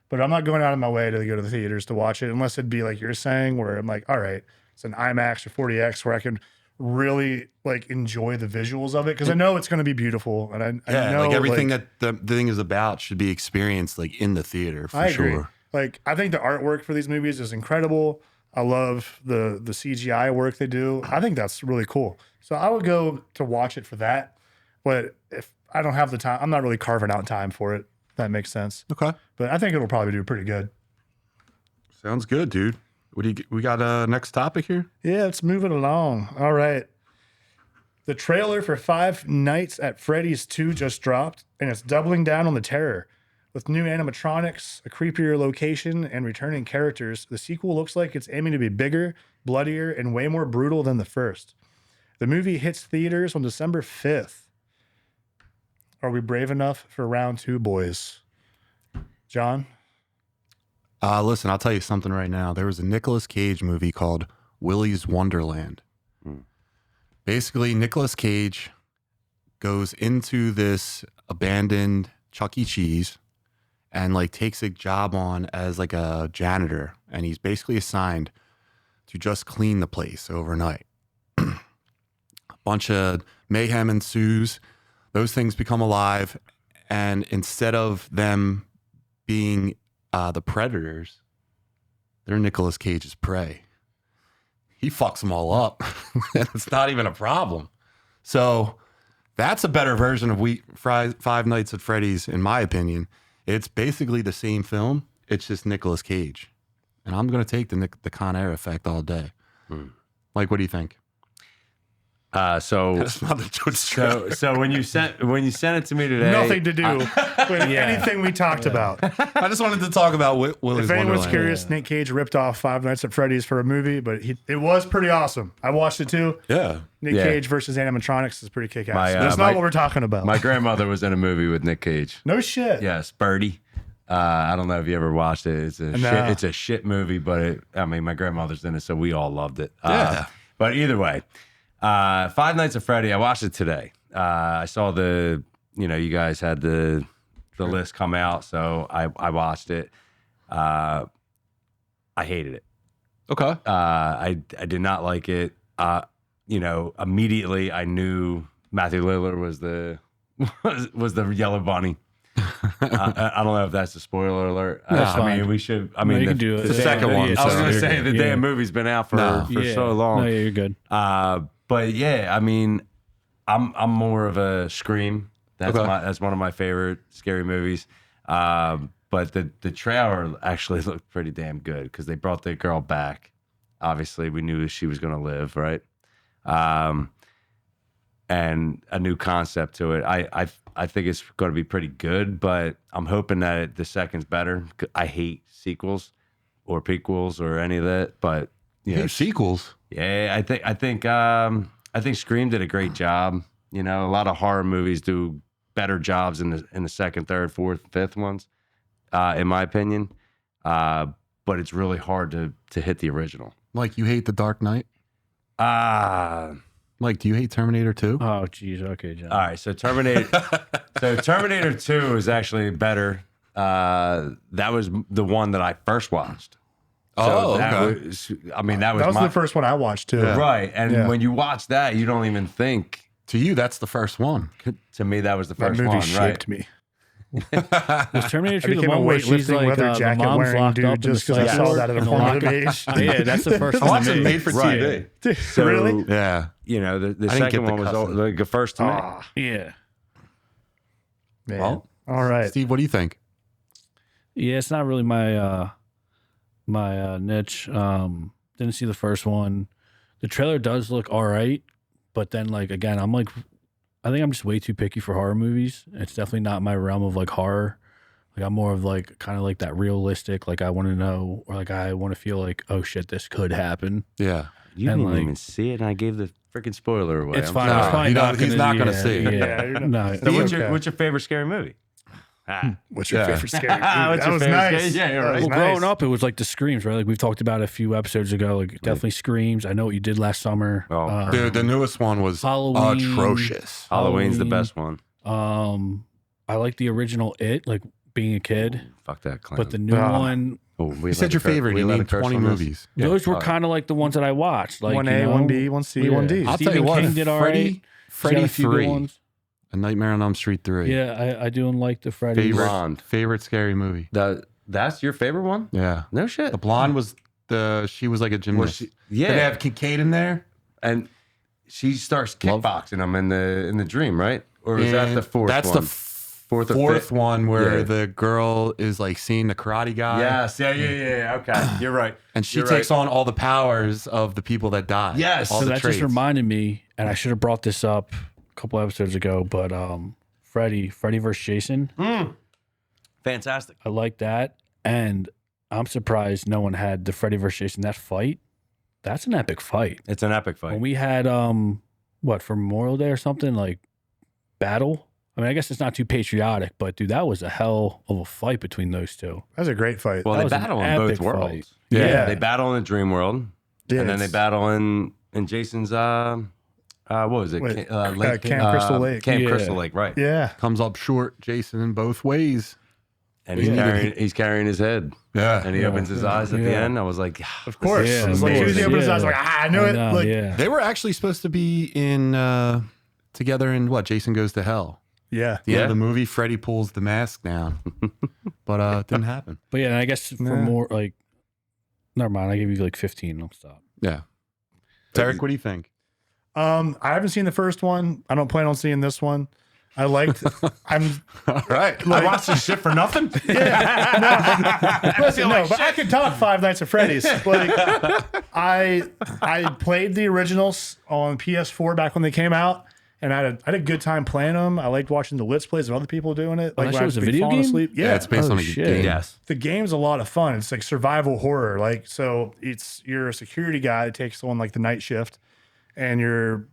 But I'm not going out of my way to go to the theaters to watch it unless it'd be like you're saying, where I'm like, all right, it's an IMAX or 40X where I can really like enjoy the visuals of it because I know it's going to be beautiful, and I know like everything that the thing is about should be experienced like in the theater for I agree. sure. Like I think the artwork for these movies is incredible. I love the CGI work they do. I think that's really cool. So I would go to watch it for that. But if I don't have the time, I'm not really carving out time for it. If that makes sense. Okay, But I think it'll probably do pretty good. sounds good, dude. What do you? We got a next topic here. Yeah, let's move it along. All right. The trailer for Five Nights at Freddy's 2 just dropped, and it's doubling down on the terror. With new animatronics, a creepier location, and returning characters, the sequel looks like it's aiming to be bigger, bloodier, and way more brutal than the first. The movie hits theaters on December 5th. Are we brave enough for round 2, boys? John? Listen, I'll tell you something right now. There was a Nicolas Cage movie called Willy's Wonderland. Basically, Nicolas Cage goes into this abandoned Chuck E. Cheese and like takes a job on as like a janitor, and he's basically assigned to just clean the place overnight. A bunch of mayhem ensues. Those things become alive, and instead of them being the predators, they're Nicolas Cage's prey. He fucks them all up, and it's not even a problem. So that's a better version of Five Nights at Freddy's, in my opinion. It's basically the same film. It's just Nicolas Cage, and I'm going to take the Con Air effect all day. Mike, what do you think? So That's not the Toot's trailer. so when you sent it to me today, Nothing to do with anything we talked about. I just wanted to talk about Willy's If anyone's Wonderland. curious, Nick Cage ripped off Five Nights at Freddy's for a movie, but it was pretty awesome. I watched it too. Yeah. Nick Yeah. Cage versus animatronics is pretty kick-ass. My, That's not what we're talking about. my grandmother was in a movie with Nick Cage. No shit. Yeah, Spidey. I don't know if you ever watched it. It's a shit movie, but my grandmother's in it, so we all loved it. Yeah. But either way, Five Nights at Freddy. I watched it today. I saw you guys had the list come out, so I watched it. I hated it. Okay. I did not like it. Immediately I knew Matthew Lillard was the yellow bunny. I don't know if that's a spoiler alert. That's I fine. mean, we should. I No, mean, you can do it. the second one. Yeah, I was So going to you're say good. the Yeah. damn movie's been out for Yeah. so long. No, yeah, you're good. But yeah, I mean, I'm more of a Scream. That's Okay. that's one of my favorite scary movies. But the trailer actually looked pretty damn good because they brought the girl back. Obviously, we knew she was going to live, right? And a new concept to it. I think it's going to be pretty good, but I'm hoping that the second's better. I hate sequels or prequels or any of that, but Hey, sequels. yeah, I think Scream did a great job. A lot of horror movies do better jobs in the second, third, fourth, fifth ones, in my opinion. But it's really hard to hit the original. Mike, you hate The Dark Knight? All Mike, do you hate Terminator 2? Oh, geez. Okay, John. right, so Terminator 2 is actually better. That was the one that I first watched. So that was That my was the first one I watched too. right. And Yeah. when you watch that, you don't even think. To you, that's the first one. To me, that was the That first movie one, shaped right? me. Was Terminator 2 the became a one where she's weightlifting like leather the jacket mom's wearing locked dude up in the just 'cause I psych saw ward that at a in the formative locker? age. Oh, yeah, that's the first I one. watched to it me. made for Right. TV. So, Really? Yeah. the get second the one was cussing. like the first to me. Ah, Yeah. man. Well, All right. Steve, what do you think? Yeah, it's not really my niche. Didn't see the first one. The trailer does look all right, but then again, I think I'm just way too picky for horror movies. It's definitely not my realm of horror. I'm more of kind of that realistic. I want to know, or I want to feel oh shit, this could happen. Yeah. You And, didn't even see it, and I gave the freaking spoiler away. It's I'm fine. sorry. It's probably he not don't- he's gonna, not gonna yeah, see it. Yeah, Yeah, you're no. So what's Okay. your favorite scary movie? What's your Yeah. favorite scary movie? What's That your was favorite nice. scary- yeah, you're That right. was Well, growing nice. up, it was the Screams, right? We've talked about it a few episodes ago. Definitely Screams. I Know What You Did Last Summer. Oh, Dude, the newest one was Halloween. atrocious. Halloween's the Halloween. best one. I like the original It, being a kid, Fuck that clown. but the new Ah. one, Oh, we You said your favorite. You named 20 movies. Yeah. those were All right. kind of the ones that I watched. 1A, 1B, 1C, 1D. I'll Stephen tell you what, King did all Freddy, right. He's got Freddy a few good 3, ones. A Nightmare on Elm Street 3. Yeah, I do like the Freddy. Favorite, Blonde. favorite scary movie. That's your favorite one? Yeah. No shit. The blonde was she was like a Was gymnast. she- Did they yeah, have Kincaid in there? and she starts Love- kickboxing him in the dream, right? Or is that And the fourth? That's one? the fourth or fourth fifth? one where Yeah. the girl is seeing the karate guy. Yes, yeah. Okay, you're right. And she You're takes right. on all the powers of the people that die. Yes. All So the that traits. just reminded me, and I should have brought this up a couple episodes ago, but Freddy versus Jason, Fantastic. I like that, and I'm surprised no one had the Freddy versus Jason. That fight, that's an epic fight. It's an epic fight. When we had what, for Memorial Day or something, like battle. I mean, I guess it's not too patriotic, but dude, that was a hell of a fight between those two. That was a great fight. Well, That they was an battle in both epic worlds. fight. Yeah. They battle in the dream world, Yeah, and then they it's- battle in Jason's what was it? Wait, Lake, Camp Crystal Lake. Camp Yeah. Crystal Lake, right? Yeah. Comes up short, Jason, in both ways. And he's carrying his head, Yeah. and he opens his eyes at the Yeah. end. I was like, Of course. Yeah, It's like of Tuesday course. opened his eyes, Yeah. like, I knew it. Like, yeah. They were actually supposed to be in together in what? Jason Goes to Hell. yeah. The end Yeah. of the movie, Freddy pulls the mask down. But it didn't happen. But yeah, and I guess for more like, never mind. I give you like 15. I'll stop. Yeah. Derek, what do you think? I haven't seen the first one. I don't plan on seeing this one. I liked. I'm. All right. I watched this shit for nothing. Listen, no, but I could talk Five Nights at Freddy's. Like, I played the originals on PS4 back when they came out, and I had a good time playing them. I liked watching the Let's Plays of other people doing it. Like that when shit I was a be video falling game? asleep. Yeah, Yeah, it's based Oh, on a shit. game. Yes. the game's a lot of fun. It's like survival horror. Like, so you're a security guy that takes on like the night shift, and you're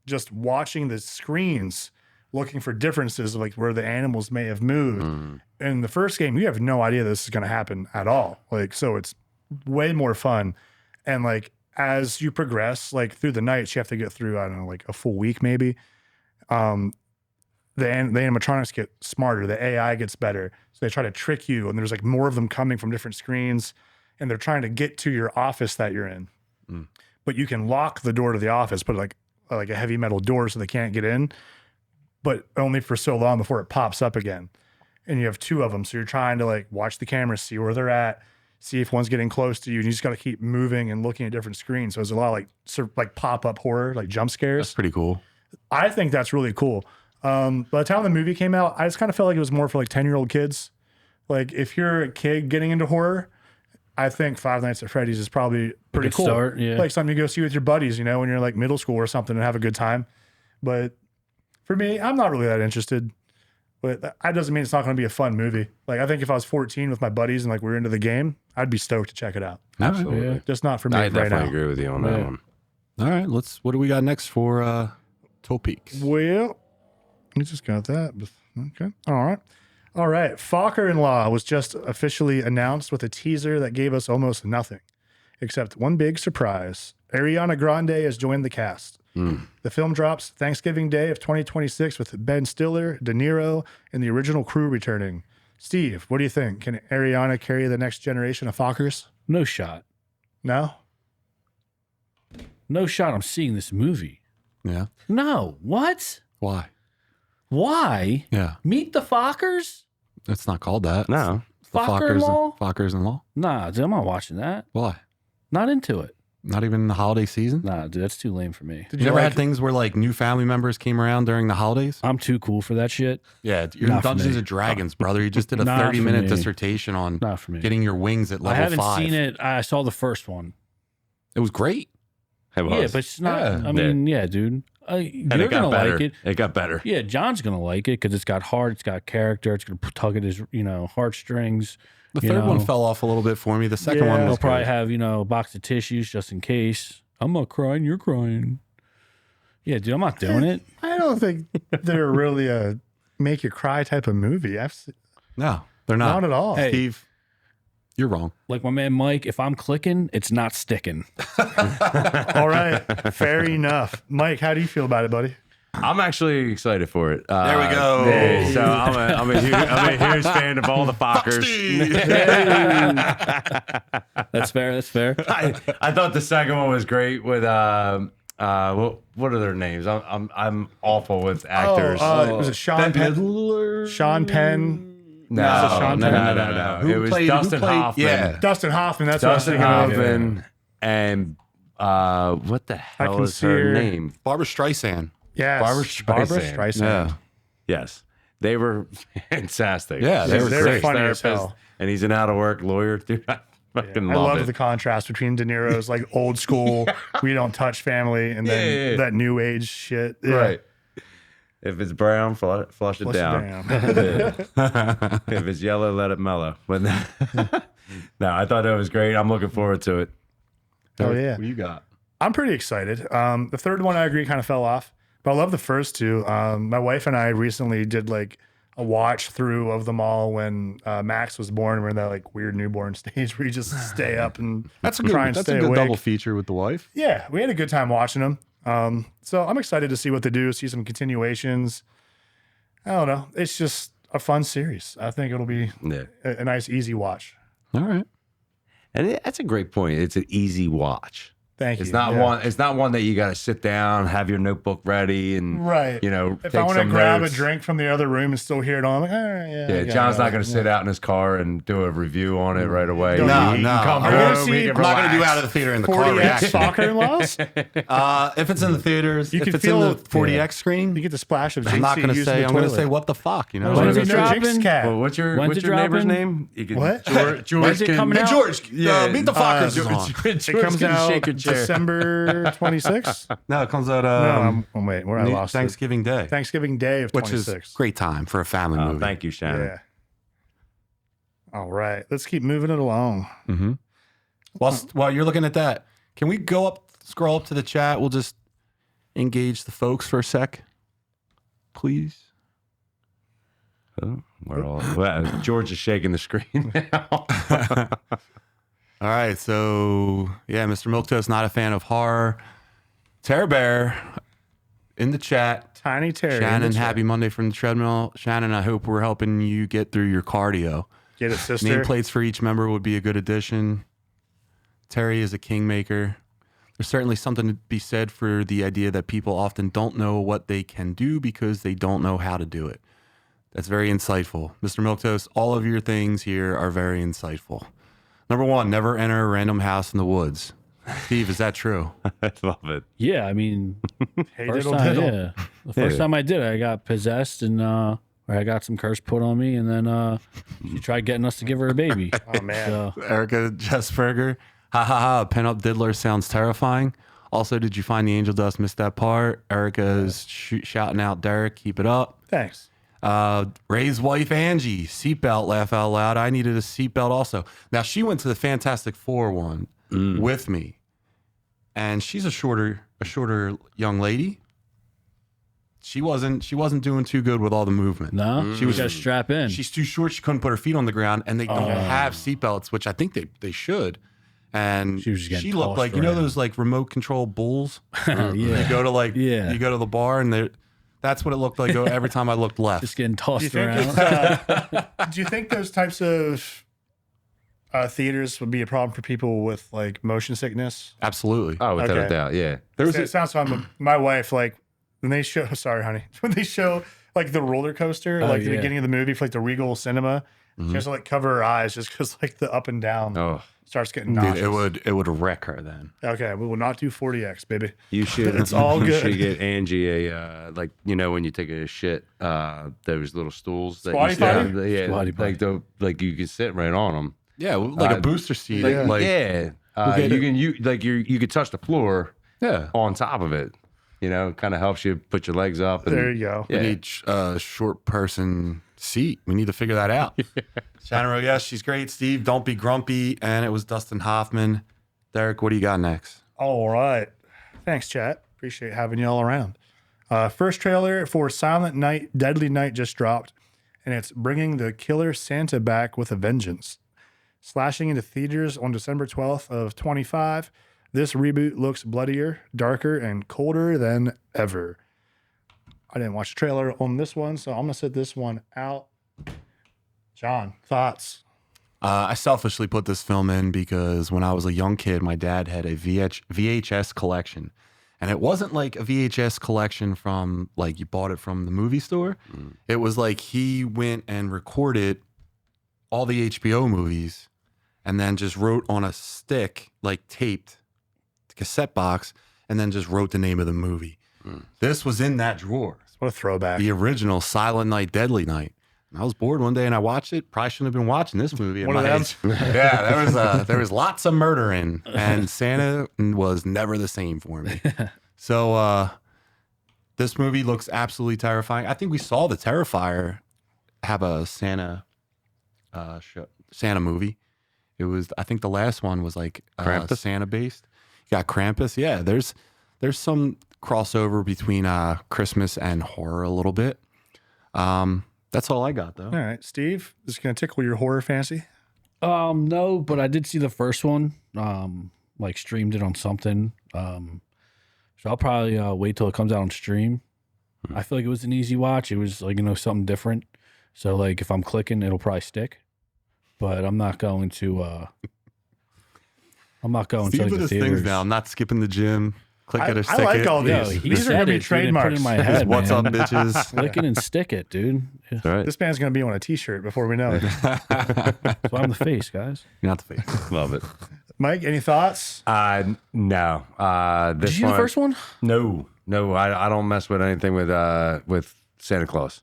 just watching the screens looking for differences of like where the animals may have moved. In the first game, you have no idea this is going to happen at all. Like, so it's way more fun. And like, as you progress, like through the nights, you have to get through, I don't know, like a full week maybe. The animatronics get smarter, the AI gets better. So they try to trick you, and there's like more of them coming from different screens, and they're trying to get to your office that you're in. But you can lock the door to the office, put like a heavy metal door so they can't get in, but only for so long before it pops up again. And you have two of them. So you're trying to like watch the camera, see where they're at, see if one's getting close to you. And you just got to keep moving and looking at different screens. So there's a lot of like sort of like pop-up horror, like jump scares. That's pretty cool. I think that's really cool. By the time the movie came out, I just kind of felt like it was more for like 10-year-old kids. Like if you're a kid getting into horror, I think Five Nights at Freddy's is probably pretty Good cool. start, yeah. Like something you go see with your buddies, you know, when you're like middle school or something and have a good time. But for me, I'm not really that interested. But that doesn't mean it's not going to be a fun movie. Like I think if I was 14 with my buddies and like we're into the game, I'd be stoked to check it out. Absolutely. Yeah. Just not for me I right definitely now. agree with you on that Yeah. one. All right. What do we got next for Toe Peaks? Well, we just got that. Okay. All right. All right. Fokker-in-Law was just officially announced with a teaser that gave us almost nothing, except one big surprise. Ariana Grande has joined the cast. The film drops Thanksgiving Day of 2026 with Ben Stiller, De Niro, and the original crew returning. Steve, what do you think? Can Ariana carry the next generation of Fokkers? No shot. No? No shot. I'm seeing this movie. Yeah. No. What? Why? Why? Yeah. Meet the Fokkers? It's not called that. No. The Fokker-in-Law? Fokkers-in-law? Nah, dude, I'm not watching that. Why? Not into it. Not even in the holiday season? Nah, dude, that's too lame for me. Did You never like had things where like new family members came around during the holidays? I'm too cool for that shit. Yeah, you're Not in for Dungeons me. and Dragons, brother. You just did a Not for 30-minute me. dissertation on Not for me. getting your wings at I level haven't 5. seen it. I saw the first one. It was great. It was. Yeah, but it's not. Yeah. I mean, yeah, dude. and You're it got gonna better. like it. It got better. Yeah, John's gonna like it because it's got heart, it's got character, it's gonna tug at his, heartstrings. The You third one know. fell off a little bit for me. The second Yeah. one They'll was probably good. have a box of tissues just in case. I'm not crying, you're crying. Yeah, dude, I'm not doing it. I don't think they're really a make you cry type of movie. No, they're not. Not at all. Hey. Steve, you're wrong. Like my man Mike, if I'm clicking, it's not sticking. All right. Fair enough. Mike, how do you feel about it, buddy? I'm actually excited for it. There we go. Yeah, so I'm a huge fan of all the Fokkers. That's fair. That's fair. I thought the second one was great with what are their names? I'm awful with actors. Was it Sean Penn? Sean Penn. no, is it Sean no, Penn? no. Who It was played- Dustin who played- Hoffman. yeah. Dustin Hoffman. That's Dustin what I was thinking of. Hoffman and what the hell can is see her her. name? Barbara Streisand. Yes. Barbara Barbara Streisand. Streisand. Yeah. Yes, they were fantastic. Yeah, they were They're great. funny as Therapist, hell. and he's an out of work lawyer. Dude, I fucking I love love it. the contrast between De Niro's like old school, we don't touch family, and then Yeah. that new age shit. Yeah. Right. If it's brown, flush it Flush it down. down. If it's yellow, let it mellow. But no, I thought that was great. I'm looking forward to it. Oh yeah. What you got? I'm pretty excited. The third one, I agree, kind of fell off. But I love the first two. My wife and I recently did like a watch through of them all when Max was born. We're in that like weird newborn stage where you just stay up and That's a try good. and That's stay a good awake. double feature with the wife. Yeah, we had a good time watching them. So I'm excited to see what they do, see some continuations. I don't know. It's just a fun series. I think it'll be Yeah. a nice, easy watch. All right. And that's a great point. It's an easy watch. Thank you. It's not Yeah. one. It's not one that you got to sit down, have your notebook ready, and Right. You know, If take I want to some grab notes. a drink from the other room and still hear it all, I'm like, all right, yeah. I Yeah, got John's it. not going to sit out in his car and do a review on it right away. No, He no. can come Are you gonna home, see- he can I'm not going to do relax. out of the theater in the car 40X reaction. soccer in laws. If it's in the theaters, You if can it's in the feel- 40X screen, You get the splash of I'm not going to say. I'm going to say what the fuck. You know. When's it There's no dropping? Jinx cat. Well, what's your When's it neighbor's dropping? name? You can, What? George When's it can, coming out? George, Yeah. meet the fuckers. is on. George It comes can out shake your chair. December 26th. No, it comes out No, wait, where I lost it. Thanksgiving Day, Thanksgiving Day of which 26th. is great time for a family Oh, movie. thank you, Shannon. Yeah. All right, let's keep moving it along. Mm-hmm. While you're looking at that, can we scroll up to the chat? We'll just engage the folks for a sec, please. Oh, well, George is shaking the screen now. All right, so yeah, Mr. Milktoast not a fan of horror. Terror Bear in the chat. Tiny Terry. in the Shannon, chat. happy Monday from the treadmill. Shannon, I hope we're helping you get through your cardio. Get it, sister. Nameplates for each member would be a good addition. Terry is a kingmaker. There's certainly something to be said for the idea that people often don't know what they can do because they don't know how to do it. That's very insightful. Mr. Milktoast, all of your things here are very insightful. Number one, never enter a random house in the woods. Steve, is that true? I love it. Yeah, I mean, Hey, first diddle, time, diddle. yeah, the first time I did it, I got possessed and or I got some curse put on me, and then she tried getting us to give her a baby. Oh, man. So, Erica Jessberger, ha ha ha, pin-up diddler sounds terrifying. Also, did you find the angel dust? Missed that part. Erica's shouting out Derek, keep it up. Thanks. Ray's wife Angie, seatbelt, laugh out loud. I needed a seatbelt also. Now she went to the Fantastic Four one with me, and she's a shorter young lady. She wasn't doing too good with all the movement. no, she was got to strap in. She's too short. She couldn't put her feet on the ground, and they don't have seatbelts, which I think they should. And She was just getting she looked tossed like, you know, around. those like remote control bulls. yeah, You go to Yeah. you go to the bar, and that's what it looked like every time I looked left. just getting Do you tossed think around. do you think those types of theaters would be a problem for people with like motion sickness? Absolutely. Oh, without Okay. a doubt, yeah. It sounds fun. But my wife, like when they show, sorry, honey, when they show like the roller coaster, like the yeah. beginning of the movie for like the Regal Cinema, she has to like cover her eyes just because like the up and down Oh, starts getting Dude, nauseous. it would wreck her then. Okay, we will not do 40X, baby. you should. It's all You good. should get Angie a like when you take a shit, those little stools that Squatty you sit potty? on, yeah, Squatty potty. like you can sit right on them. Yeah, like a Uh, booster seat. Like, Like, yeah, get you could touch the floor yeah. on top of it. You know, kind of helps you put your legs up. And, There you go. We Yeah. need a short person seat. We need to figure that out. Shannon wrote, yes, she's great. Steve, don't be grumpy. And it was Dustin Hoffman. Derek, what do you got next? All right. Thanks, chat. Appreciate having you all around. First trailer for Silent Night, Deadly Night just dropped, and it's bringing the killer Santa back with a vengeance. Slashing into theaters on December 12th of 25, this reboot looks bloodier, darker, and colder than ever. I didn't watch the trailer on this one, so I'm going to set this one out. John, thoughts? I selfishly put this film in because when I was a young kid, my dad had a VHS collection. And it wasn't like a VHS collection from like you bought it from the movie store. It was like he went and recorded all the HBO movies and then just wrote on a stick, like taped cassette box, and then just wrote the name of the movie. This was in that drawer. What a throwback. The original Silent Night, Deadly Night. And I was bored one day and I watched it. Probably shouldn't have been watching this movie. at One of my them? age. Yeah, there was lots of murder in, and Santa was never the same for me. So this movie looks absolutely terrifying. I think we saw the Terrifier have a Santa Santa movie. It was, I think the last one was like Krampus? Santa based. You got Krampus. Yeah, there's some crossover between Christmas and horror a little bit. That's all I got though. All right, Steve, this is gonna tickle your horror fancy. No, but I did see the first one. Like streamed it on something. So I'll probably wait till it comes out on stream. I feel like it was an easy watch. It was like, something different. So like if I'm clicking, it'll probably stick. But I'm not going to Steve to like, with the his theaters. things now. I'm not skipping the gym. Click it or I stick like it. all Yo, these. he These are said gonna be it, dude, and put it trademarks. in my head, What's up, man. bitches? Click it and stick it, dude. All right. This band's gonna be on a T-shirt before we know it. That's why I'm the face, guys. You're not the face. Love it. Mike, any thoughts? No. This Did you see the first one? No. I don't mess with anything with Santa Claus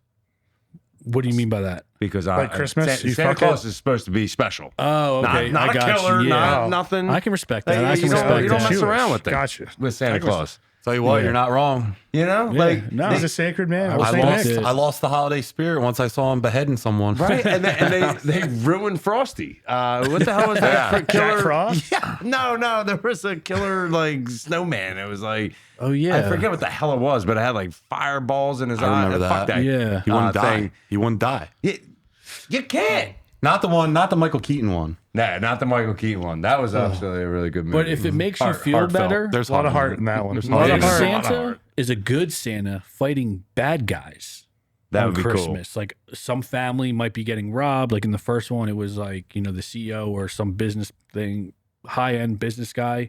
What do you mean by that? because Like Christmas? You Santa fuck Claus it? is supposed to be special. Oh, okay. Not I a got killer. you. Yeah. Not nothing. I can respect that. Hey, I you can don't- respect you don't that. mess around with it. Gotcha. with Santa Claus. Tell you what, Yeah. you're not wrong. You know, Yeah, like no. He's a sacred man. I We'll I say lost Nick. it. I lost the holiday spirit once I saw him beheading someone. right, and they ruined Frosty. What the hell was that? Yeah. Killer Jack Frost? Yeah, no, there was a killer like snowman. It was like Oh yeah. I forget what the hell it was, but it had like fireballs in his I eye. remember Fuck that. that. Yeah. He wouldn't die. Thing. He wouldn't die. You can't. Not the Michael Keaton one. Nah, not the Michael Keaton one. That was actually a really good movie. But if it makes you feel Heartfelt. better, There's A lot of heart in that one. There's A lot Big of heart. Santa is a good Santa fighting bad guys. That on would be cool. Christmas. Like some family might be getting robbed. Like in the first one, it was like, the CEO or some business thing, high end business guy.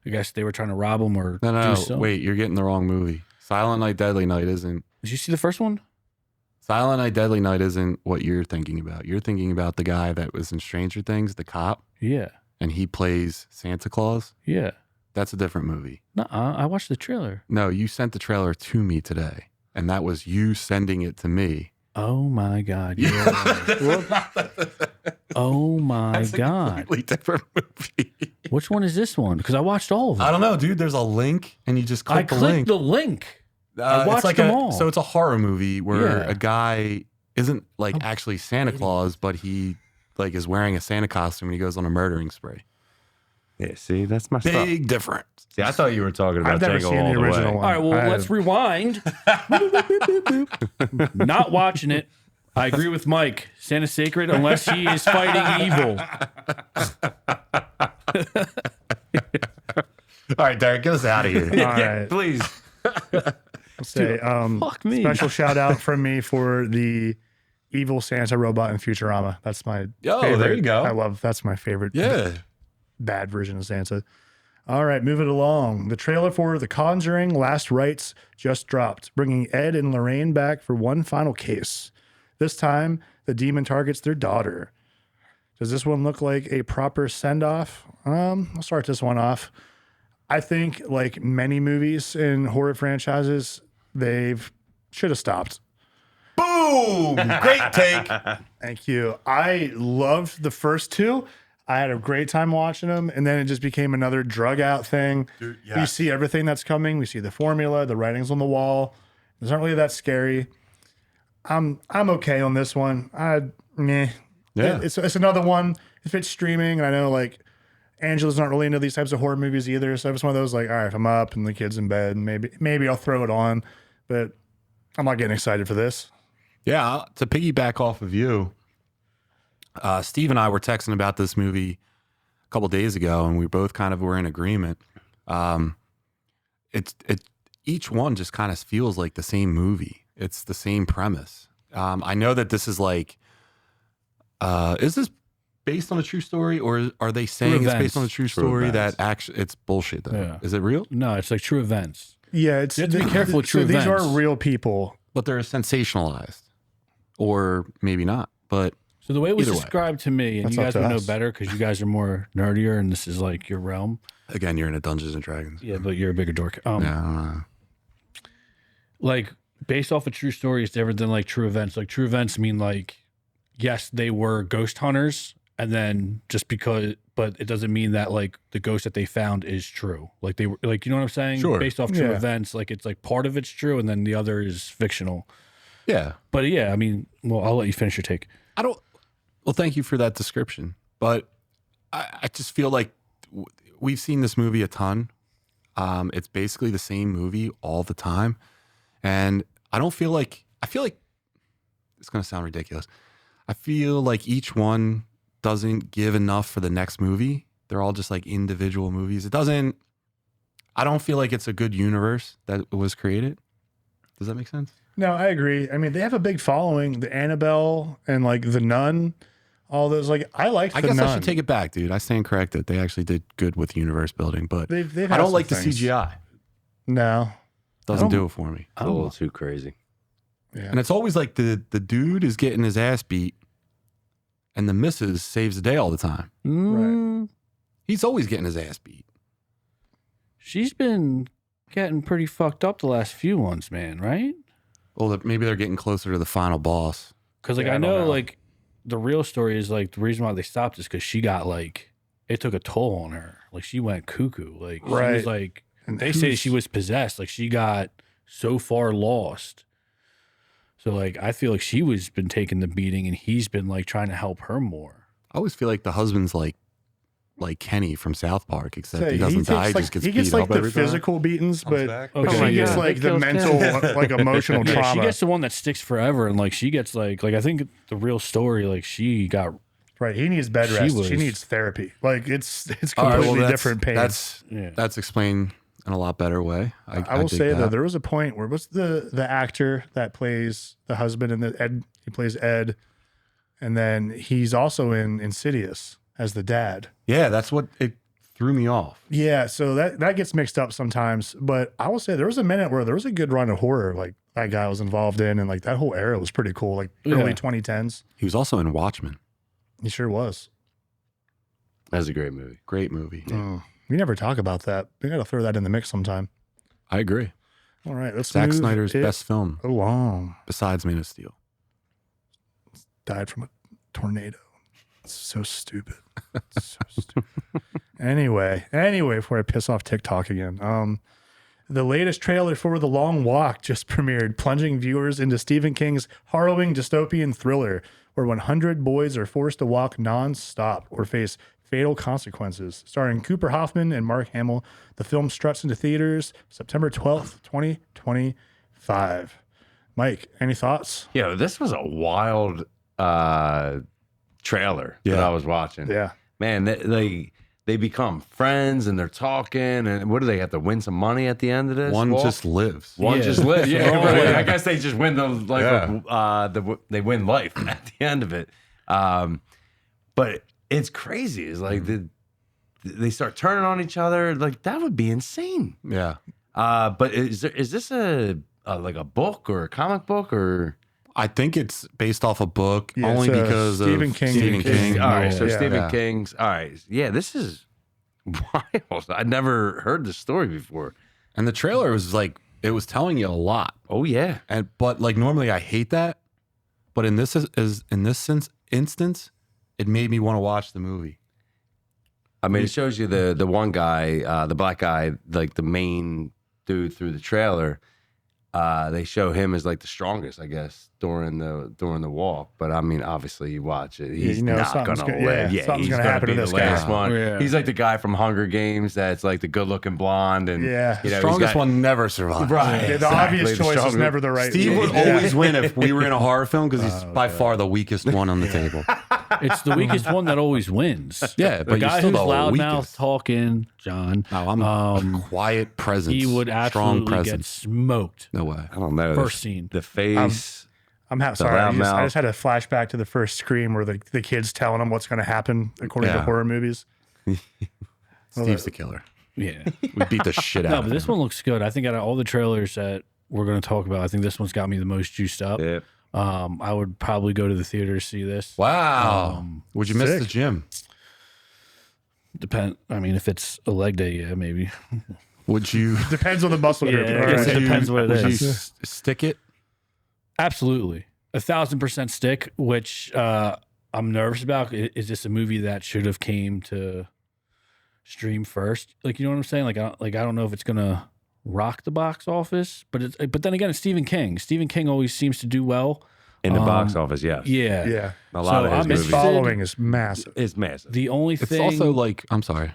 I guess they were trying to rob him or No, do something. wait, you're getting the wrong movie. Silent Night, Deadly Night isn't. Did you see the first one? Silent Night, Deadly Night isn't what you're thinking about. You're thinking about the guy that was in Stranger Things, the cop, Yeah. and he plays Santa Claus. Yeah. That's a different movie. Nuh-uh. I watched the trailer. No, you sent the trailer to me today, and that was you sending it to me. Oh my God. Yeah. Oh my That's a God. completely different movie. Which one is this one? Because I watched all of them. I don't know, dude. There's a link, and you just I click the clicked link. the link. I watched it's like them all. So it's a horror movie where Yeah. a guy isn't like I'm actually Santa Claus, but he like is wearing a Santa costume and he goes on a murdering spree. Yeah, see, that's my stuff. Big difference. See, I thought you were talking about I've never Django seen all the the original way. one. All right, well, I- let's rewind. Not watching it. I agree with Mike. Santa's sacred unless he is fighting evil. All right, Derek, get us out of here. All right. Please. Say, Fuck me. special shout out from me for the evil Santa robot in Futurama. That's my Yo, favorite. there you go. I love that's my favorite Yeah. bad version of Santa. All right, moving along. The trailer for The Conjuring Last Rites just dropped, bringing Ed and Lorraine back for one final case. This time, the demon targets their daughter. Does this one look like a proper send-off? I'll start this one off. I think, like many movies in horror franchises, should have stopped. Boom! Great take. Thank you. I loved the first two. I had a great time watching them, and then it just became another drug out thing. Dude, You yes. see everything that's coming. We see the formula, the writings on the wall. It's not really that scary. I'm okay on this one. Meh. Yeah. It's another one. If it's streaming, and I know like Angela's not really into these types of horror movies either, so it's one of those like, all right, if I'm up and the kid's in bed, maybe I'll throw it on, but I'm not getting excited for this. Yeah, to piggyback off of you, Steve and I were texting about this movie a couple days ago, and we both kind of were in agreement. Each one just kind of feels like the same movie. It's the same premise. I know that this is like, is this based on a true story, or are they saying it's based on a true story events. that actually it's bullshit though? Yeah. Is it real? No, it's like true events. Yeah, it's You have to be careful with true so these events. are real people. But they're sensationalized, or maybe not. But So the way it was Either way. described to me, and That's you up guys to would know us. better because you guys are more nerdier and this is like your realm. again, you're in a Dungeons and Dragons. Yeah, but you're a bigger dork. Yeah, I don't know. Like based off a true story is different than like true events. Like true events mean like, yes, they were ghost hunters, and then just because, but it doesn't mean that like the ghost that they found is true. Like they were, like, you know what I'm saying? Sure. Based off true Yeah. events, like it's like part of it's true and then the other is fictional. Yeah. But yeah, I mean, well, I'll let you finish your take. I don't. Well, thank you for that description. But I just feel like we've seen this movie a ton. It's basically the same movie all the time. And I feel like it's going to sound ridiculous. I feel like each one doesn't give enough for the next movie. They're all just like individual movies. I don't feel like it's a good universe that was created. Does that make sense? No, I agree. I mean, they have a big following. The Annabelle and like the Nun, all those. Like, I liked the I guess Nun. I should take it back, dude. I stand corrected. They actually did good with universe building, but They've I had don't some like things. the CGI. No. Doesn't do it for me. It's a little too crazy. Yeah. And it's always like the dude is getting his ass beat and the missus saves the day all the time. Mm, He's always getting his ass beat. she's been getting pretty fucked up the last few ones, man, right? Well, maybe they're getting closer to the final boss. Because like Yeah, I I don't know know. like the real story is like the reason why they stopped is because she got like it took a toll on her. Like she went cuckoo. Like she Right. was like And they say who's- she was possessed. Like she got so far lost. So like I feel like she was been taking the beating and he's been like trying to help her more. I always feel like the husband's like Kenny from South Park, except Say, he doesn't die. He like, just gets he gets beat like up the every time. physical beatings, but Oh she my gets God. like It the kills mental, like emotional Yeah, trauma. she gets the one that sticks forever and like she gets like I think the real story like she got Right. He needs bed She rest. was- She needs therapy. Like it's All right, completely well, different pain. That's explained in a lot better way. I will dig say though, that. there was a point where what's the actor that plays the husband in the Ed? He plays Ed, and then he's also in Insidious as the dad. Yeah, that's what it threw me off. Yeah, so that gets mixed up sometimes. But I will say there was a minute where there was a good run of horror like that guy was involved in, and like that whole era was pretty cool. Like early Yeah. 2010s. He was also in Watchmen. He sure was. That's a great movie. Great movie. We never talk about that. We got to throw that in the mix sometime. I agree. All right, let's Zack move Snyder's it best film along. besides Man of Steel. Died from a tornado. It's so stupid. It's so stupid. Anyway, before I piss off TikTok again, the latest trailer for The Long Walk just premiered, plunging viewers into Stephen King's harrowing dystopian thriller, where 100 boys are forced to walk nonstop or face fatal consequences. Starring Cooper Hoffman and Mark Hamill, the film struts into theaters September 12th, 2025. Mike, any thoughts? Yeah, this was a wild trailer that Yeah. I was watching. Yeah. Man, they become friends and they're talking, and what do they have to win some money at the end of this? One walk? just lives. One Yeah. just lives. Yeah, Oh, right. yeah. I guess they just win the life. They win life at the end of it. But it's crazy. It's like they start turning on each other. Like that would be insane. Yeah. But is this a like a book or a comic book or? I think it's based off a book Yeah, only it's, because Stephen of King. Stephen King. All right, so Yeah. Stephen Yeah. King's. All right, yeah, this is wild. I'd never heard this story before. And the trailer was like, it was telling you a lot. Oh yeah, But like normally I hate that. But in this instance, it made me want to watch the movie. I mean, it shows you the one guy, the black guy, like the main dude through the trailer. They show him as like the strongest, I guess, during the walk. But I mean, obviously, you watch it, he's you know not something's gonna gonna- live. yeah, something's he's gonna happen to be this the guy. last one. Yeah. He's like the guy from Hunger Games that's like the good-looking blonde, and Yeah. you know, he's Strongest got- one never survives. right? Yeah, the exactly, obvious the choice is strongest- never the right Steve would Yeah. always win if we were in a horror film because he's by far the weakest one on the table. it's the weakest one that always wins. Yeah, The but you're guy still who's the loudmouth weakest. talking, John, No, I'm a quiet presence. he would strong absolutely get presence. smoked. No way. I don't know. First scene. the face. Sorry. I loudmouth. just had a flashback to the first Scream where the kid's telling them what's going to happen according to Yeah. horror movies. Steve's the killer. Yeah. We beat the shit out No, of but him. this one looks good. I think out of all the trailers that we're going to talk about, I think this one's got me the most juiced up. Yeah. I would probably go to the theater to see this. Wow. Would you miss sick. the gym? I mean, if it's a leg day, yeah, maybe. Would you? Depends on the muscle group. Yeah, I All guess right. it depends what it would is. you stick it? Absolutely. 1,000% stick, which I'm nervous about. Is this a movie that should have came to stream first? Like, you know what I'm saying? I don't know if it's gonna rock the box office, but then again, it's Stephen King. Stephen King always seems to do well In the box office, yes. Yeah. Yeah. A lot So of his I'm movies. His following is massive. It's massive. The only It's thing also like, I'm sorry.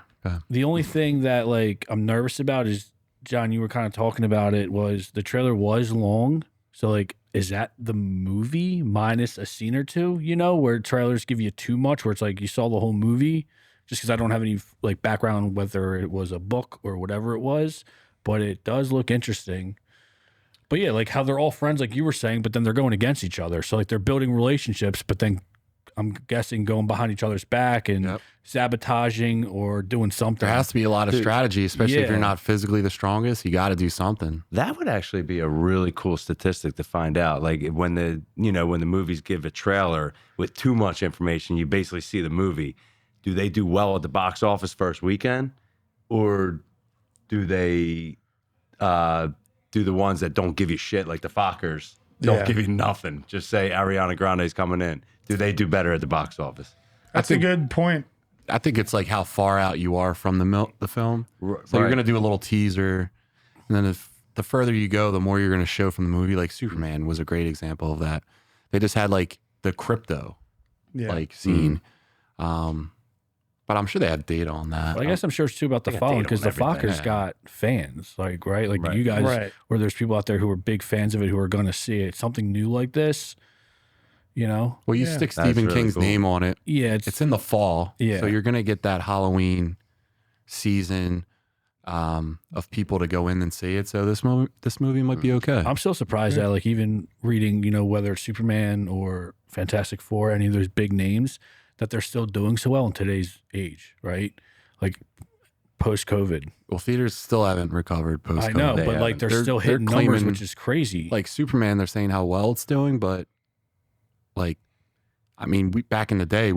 The only thing that like I'm nervous about is, John, you were kind of talking about it, was the trailer was long. So like, is that the movie minus a scene or two, you know, where trailers give you too much, where it's like you saw the whole movie? Just because I don't have any like background, whether it was a book or whatever it was, but it does look interesting. But yeah, like how they're all friends, like you were saying, but then they're going against each other. So like they're building relationships, but then I'm guessing going behind each other's back and sabotaging or doing something. There has to be a lot of strategy, especially if you're not physically the strongest. You got to do something. That would actually be a really cool statistic to find out. Like when the movies give a trailer with too much information, you basically see the movie. Do they do well at the box office first weekend, or do they do the ones that don't give you shit, like the Fockers don't give you nothing? Just say Ariana Grande's coming in. Do they do better at the box office? That's a good point. I think it's like how far out you are from the film. So you're going to do a little teaser, and then if the further you go, the more you're going to show from the movie. Like Superman was a great example of that. They just had like the crypto like scene. But I'm sure they had data on that. Well, I guess I'm sure it's too about the following, because the Fockers got fans, like, right? Like you guys, where there's people out there who are big fans of it who are going to see it. Something new like this, you know? Well, you stick Stephen King's name on it. Yeah. It's in the fall. Yeah. So you're going to get that Halloween season of people to go in and see it. So this movie might be okay. I'm still surprised that, like, even reading, you know, whether it's Superman or Fantastic Four, any of those big names, that they're still doing so well in today's age, right? Like post-COVID. Well, theaters still haven't recovered post-COVID. I know, but like they're still hitting numbers, which is crazy. Like Superman, they're saying how well it's doing, but like, I mean, back in the day,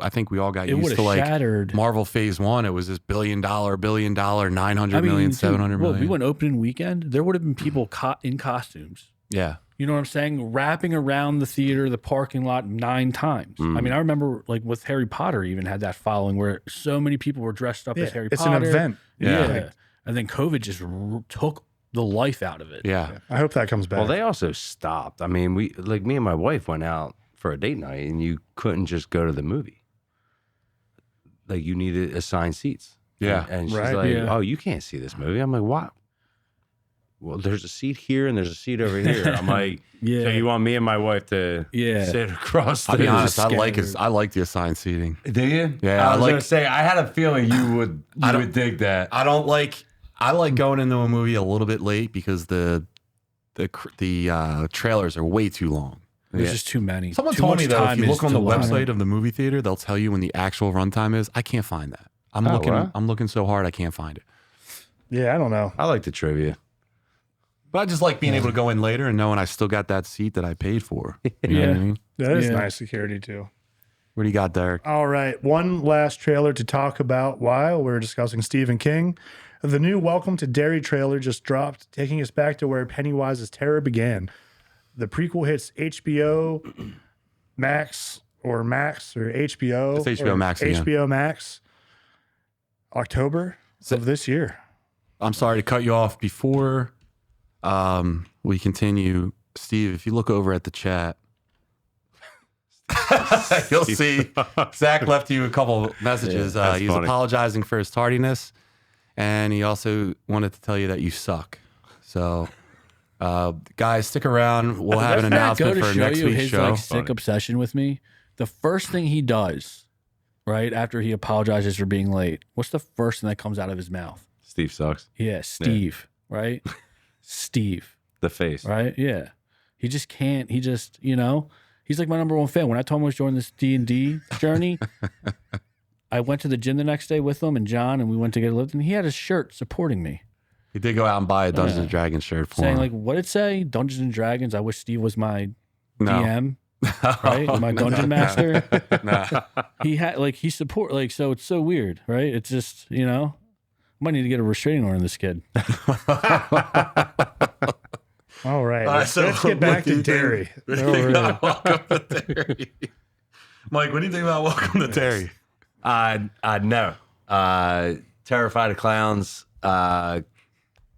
I think we all got used to like shattered. Marvel Phase 1. It was this $1 billion, 900 million, 700 million. We went opening weekend. There would have been people in costumes. Yeah. You know what I'm saying? Wrapping around the theater, the parking lot 9 times. I mean, I remember like with Harry Potter even had that following where so many people were dressed up as Harry Potter. It's an event. Yeah. And then COVID just took the life out of it. Yeah. I hope that comes back. Well, they also stopped. I mean, me and my wife went out for a date night, and you couldn't just go to the movie. Like you needed assigned seats. Yeah. And she's like, oh, you can't see this movie. I'm like, what? Well, there's a seat here and there's a seat over here. I'm like, so you want me and my wife to sit across the I'll be honest, I like the assigned seating. Do you? Yeah. I was going to say, I had a feeling you would dig that. I like going into a movie a little bit late because the trailers are way too long. There's just too many. Someone too told me much though, if time you is look on the delayed. website of the movie theater, they'll tell you when the actual runtime is. I can't find that. I'm looking so hard I can't find it. Yeah, I don't know. I like the trivia. But I just like being able to go in later and knowing I still got that seat that I paid for. You know what I mean? That is nice security too. What do you got, Derek? All right. One last trailer to talk about while we're discussing Stephen King. The new Welcome to Derry trailer just dropped, taking us back to where Pennywise's terror began. The prequel hits HBO Max or HBO. It's HBO Max again. HBO Max, October of this year. I'm sorry to cut you off before we continue. Steve, if you look over at the chat, you'll see Zach left you a couple messages. He's funny. Apologizing for his tardiness, and he also wanted to tell you that you suck. So, guys, stick around. We'll have an announcement for next week's show. Like sick obsession with me. The first thing he does, right after he apologizes for being late, what's the first thing that comes out of his mouth? Steve sucks. Yeah, Steve. Right, Steve. The face. Right. Yeah. He just can't. He just, you know. He's like my number one fan. When I told him I was joining this D&D journey, I went to the gym the next day with him and John, and we went to get a lift, and he had a shirt supporting me. He did go out and buy a Dungeons and Dragons shirt for saying him. like, what did it say? Dungeons and Dragons. I wish Steve was my DM, right? My dungeon master. He had like he support like so. It's so weird, right? It's just I might need to get a restraining order on this kid. All right. Let's get back to Derry. Welcome to Derry. Mike, what do you think about Welcome to Derry? No. Terrified of clowns.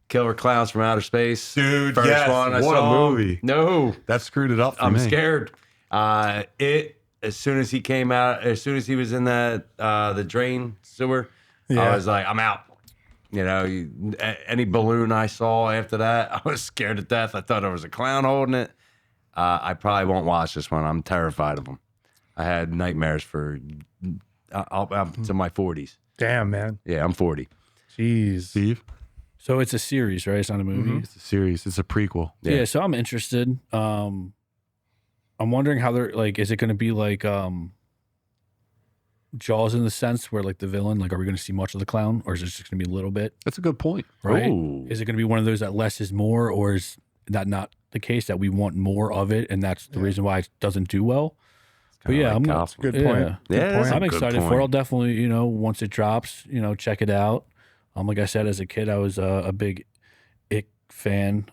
Killer Clowns from Outer Space. Dude, First yes. one I What saw. a movie. No. That screwed it up for I'm me. scared. As soon as he came out, as soon as he was in that the drain sewer, Yeah. I was like, I'm out. You know, any balloon I saw after that, I was scared to death. I thought there was a clown holding it. I probably won't watch this one. I'm terrified of them. I had nightmares for up to my 40s. Damn, man. Yeah, I'm 40. Jeez. Steve, So it's a series, right? It's not a movie. it's a series. It's a prequel. Yeah. So I'm interested. I'm wondering how they're like. Is it going to be like Jaws in the sense where like the villain, like, are we going to see much of the clown, or is it just going to be a little bit? That's a good point. Right? Ooh. Is it going to be one of those that less is more, or is that not the case, that we want more of it, and that's the reason why it doesn't do well? But yeah, I'm not. Good Yeah. point. Yeah, that's a I'm good excited for it. point. I'll definitely, once it drops, check it out. Like I said, as a kid, I was a big It fan.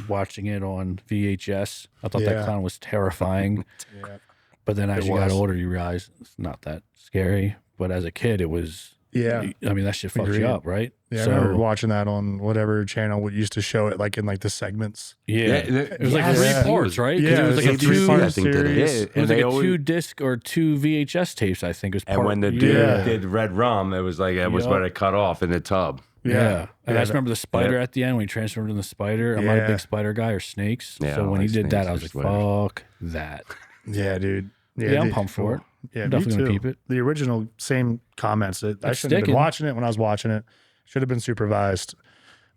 Watching it on VHS, I thought that clown was terrifying. Yeah. But then as you got was. older, you realize it's not that scary. But as a kid, it was. Yeah. I mean, that shit fucks Agreed. you up, right? Yeah, So, I remember watching that on whatever channel we used to show it, like in like the segments. yeah. It was like Yes. 3 parts, right? 'Cause Yeah, it was like a it's a 3-part 2. I think did it. series. Yeah, It was they like a always- 2-disc or 2 VHS tapes, I think. Was part, And when the dude Yeah. did Red Rum, it was like it was Yup. when it cut off in the tub. Yeah. And I just that- remember the spider at the end when he transformed into the spider. I'm not a Yeah. big spider guy or snakes. Yeah, I so don't when he like did that, snakes I or was like, spiders. fuck that. Yeah, dude. Yeah, I'm pumped for it. Yeah, I'm me definitely too. gonna keep it. The original same comments. I It's shouldn't have sticking. been watching it when I was watching it. Should have been supervised.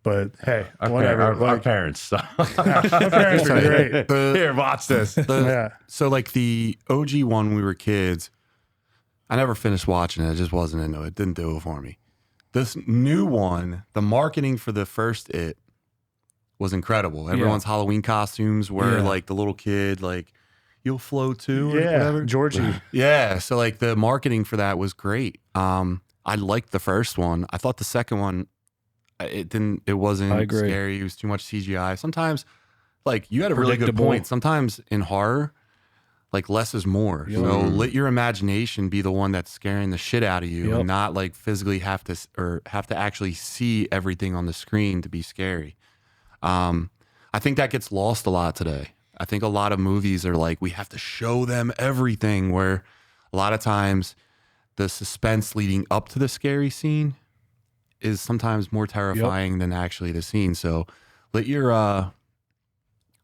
But hey, Our whatever. Our like, parents. our parents are great. Here, watch this. Yeah. So like the OG one, when we were kids, I never finished watching it. I just wasn't into it. Didn't do it for me. This new one, the marketing for the first It was incredible. Everyone's Halloween costumes were Yeah. like the little kid, like, you'll flow too, or Yeah, whatever. Georgie. Yeah. So like the marketing for that was great. I liked the first one. I thought the second one, it wasn't I agree. scary. It was too much CGI. Sometimes, like, you had a really good Predictable. point. Sometimes in horror, like, less is more. Yep. So let your imagination be the one that's scaring the shit out of you, Yep. and not like physically have to actually see everything on the screen to be scary. I think that gets lost a lot today. I think a lot of movies are like, we have to show them everything, where a lot of times the suspense leading up to the scary scene is sometimes more terrifying than actually the scene. So let your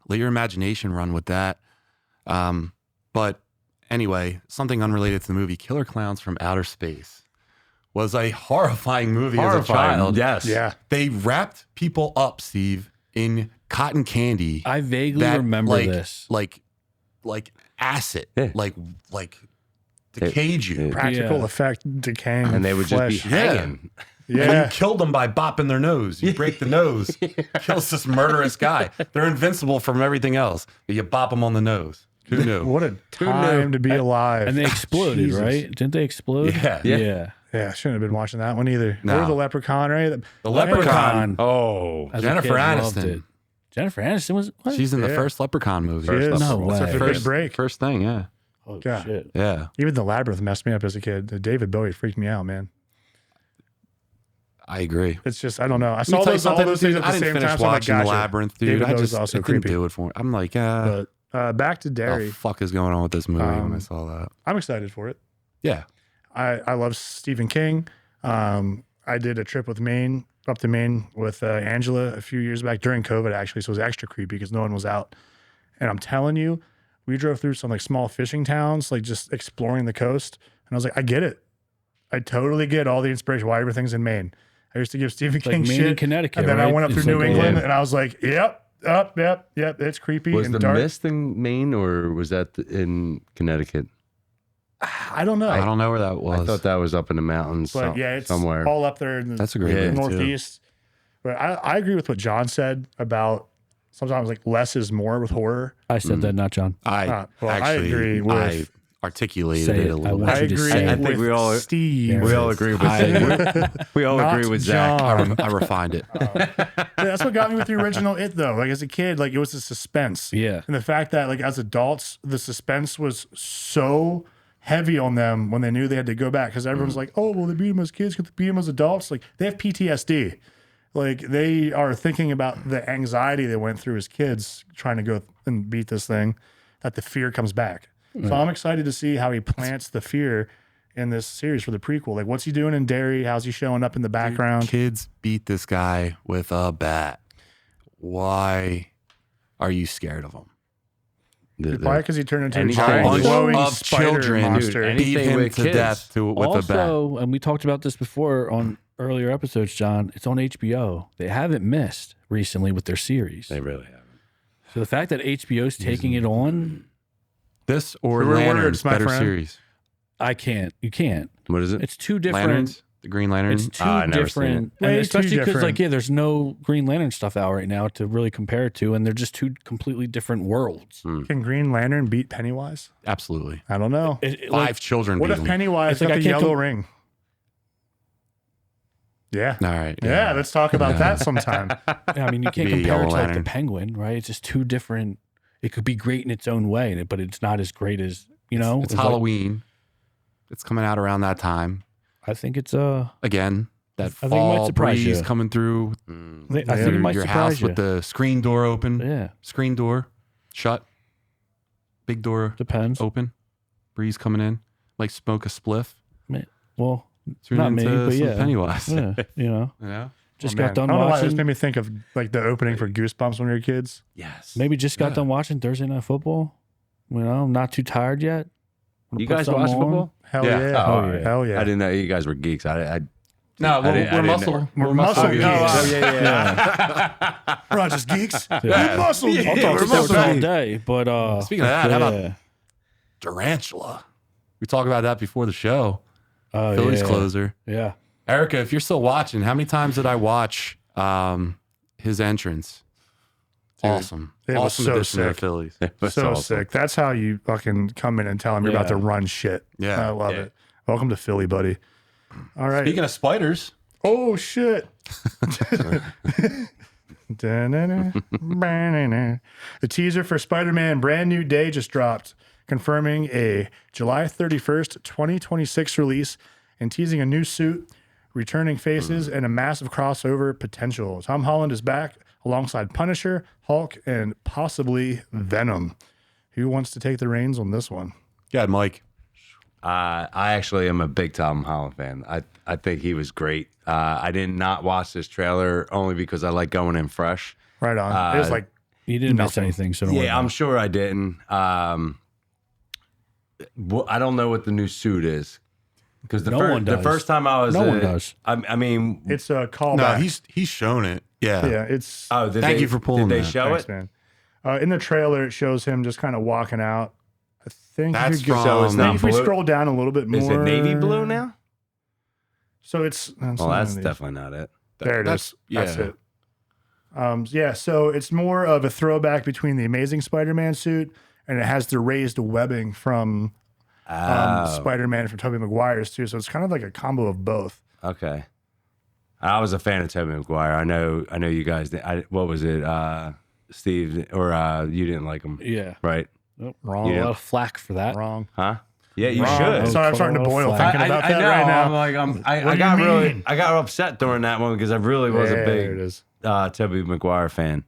imagination run with that. But anyway, something unrelated to the movie, Killer Clowns from Outer Space was a horrifying movie as a child. Yes. Yeah. They wrapped people up, Steve, in cotton candy. I vaguely that, remember like, this. like acid, Yeah. like decayed you. Practical Yeah. effect decaying. And they would just be flesh. hanging. And Yeah. you killed them by bopping their nose. You break the nose, kills this murderous guy. They're invincible from everything else. You bop them on the nose. Who knew? What a time to be alive. And they exploded, Jesus. right? Didn't they explode? Yeah. Yeah. Yeah, I shouldn't have been watching that one either. No. Or the Leprechaun, right? The Leprechaun. Oh. As a Jennifer kid, loved Aniston. it. Jennifer Aniston was what? She's in the Yeah. first Leprechaun movie. She is. No What's way. her big First break? First thing, yeah. Oh Yeah. shit. Yeah. Even the Labyrinth messed me up as a kid. The David Bowie freaked me out, man. I agree. It's just, I don't know. I Let me saw tell you all those things at I the didn't same finish time. So I'm like, watching The gotcha. Labyrinth, dude. David I Bowie's just also it didn't creepy. do it for me. I'm like, what But back to the Derry. fuck is going on with this movie when I saw that? I'm excited for it. Yeah. I love Stephen King. I did a trip up to Maine with Angela a few years back during COVID, actually. So it was extra creepy because no one was out. And I'm telling you, we drove through some like small fishing towns, like just exploring the coast. And I was like, I get it. I totally get all the inspiration why everything's in Maine. I used to give Stephen Like King Maine shit. and Connecticut, And then I right? went up It's through New like, England yeah. and I was like, yep, it's creepy Was and the dark. mist in Maine or was that in Connecticut? I don't know. I don't know where that was. I thought that was up in the mountains But yeah, it's somewhere. all up there in the That's a great Yeah. movie, too. Northeast. But I agree with what John said about sometimes like less is more with horror. I said that, not John. I well, I actually agree with- I articulated Say it it. a I little want I you to agree say it. I think with we all- Steve. we all agree with we all Not agree with Zach. John. I refined it. Yeah, that's what got me with the original It though. Like as a kid, like it was the suspense. Yeah. And the fact that like as adults, the suspense was so heavy on them when they knew they had to go back. Because everyone's like, oh, well, they beat them as kids, could they beat them as adults? Like they have PTSD. Like they are thinking about the anxiety they went through as kids trying to go and beat this thing, that the fear comes back. So I'm excited to see how he plants the fear in this series for the prequel. Like, what's he doing in Derry? How's he showing up in the background? Kids beat this guy with a bat. Why are you scared of him? Why? Because he turned into a Anything giant with- glowing of spider children monster. Dude, beat anything him with to kids. death with a bat. Also, and we talked about this before on earlier episodes, John, it's on HBO. They haven't missed recently with their series. They really haven't. So the fact that HBO's taking it on, This or True Lanterns, words, my better friend. series. you can't. What is it? It's two different. Lanterns, the Green Lanterns. It's two I've never seen different, it. and Way too especially because different. like there's no Green Lantern stuff out right now to really compare it to, and they're just two completely different worlds. Can Green Lantern beat Pennywise? Absolutely. I don't know. Five children What beat if him. Pennywise It's like got I the can't yellow ring? Yeah. All right. Yeah, let's talk about that sometime. I mean, you can't Be a compare it Yellow to like the Lantern. Penguin, right? It's just two different. It could be great in its own way, but it's not as great as It's like- Halloween. It's coming out around that time. I think it's Again, that I think it might fall surprise breeze you. coming through I think it might your surprise house you. with the screen door open. Yeah, Screen door shut. Big door depends. open. Breeze coming in. Like smoke a spliff. Well, Tune not into me, but some yeah. Pennywise. yeah, Yeah. just Oh, got man. done I don't know why this watching. made me think of like the opening for Goosebumps when we were kids. Yes. Maybe just got Yeah. done watching Thursday Night Football. You know, I'm not too tired yet. Wanna You put guys something watch on. football? Hell Yeah. yeah. Oh, all right. Hell yeah. I didn't know you guys were geeks. No, I didn't we're know. muscle. We're muscle geeks. yeah. We're not just geeks. Yeah. We're muscle I'll geeks. talk we're sports muscle all geeks. day, but Speaking of that, how about yeah. Tarantula? We talked about that before the show. Oh, Phillies yeah. closer. Yeah. Erica, if you're still watching, how many times did I watch his entrance? Awesome. it was Awesome so addition to the sick. Phillies. That's So awesome. sick. That's how you fucking come in and tell them you're about to Yeah. run shit. Yeah. I love Yeah. it. Welcome to Philly, buddy. All right. Speaking of spiders, Oh shit. The teaser for Spider-Man Brand New Day just dropped, confirming a July 31st, 2026 release and teasing a new suit, returning faces, and a massive crossover potential. Tom Holland is back alongside Punisher, Hulk, and possibly Venom. Who wants to take the reins on this one? yeah, Mike. I actually am a big Tom Holland fan. I think he was great. I did not watch this trailer only because I like going in fresh. Right on. It was like You didn't miss Nothing. anything, so don't worry Yeah, I'm about sure I didn't. I don't know what the new suit is because No one the does. first time I was No one does. I mean, it's a No, callback. he's shown it. Yeah. Yeah, it's oh, did Thank they- you for pulling Did they that. show thanks, it? man. In the trailer, it shows him just kind of walking out. I think That's if you go- from- So it's maybe not if we blue? scroll down a little bit more. Is it navy blue now? So it's Well, not that's navy. definitely not it. There it That's- is. That's yeah. it. Yeah, so it's more of a throwback between the Amazing Spider-Man suit and it has the raised webbing from Oh, Spider-Man from Tobey Maguire's too. So it's kind of like a combo of both. okay. I was a fan of Tobey Maguire. I know you guys. What was it, Steve? Or you didn't like him, it. Yeah. right? Oh, wrong. Yeah. A lot of flack for that. Wrong. Huh? Yeah, you Wrong. should. Sorry, I'm starting to boil I- thinking about that know. right now. I'm like, I What do got you really, mean? I got upset during that one because I really was a There it big is. Tobey Maguire fan.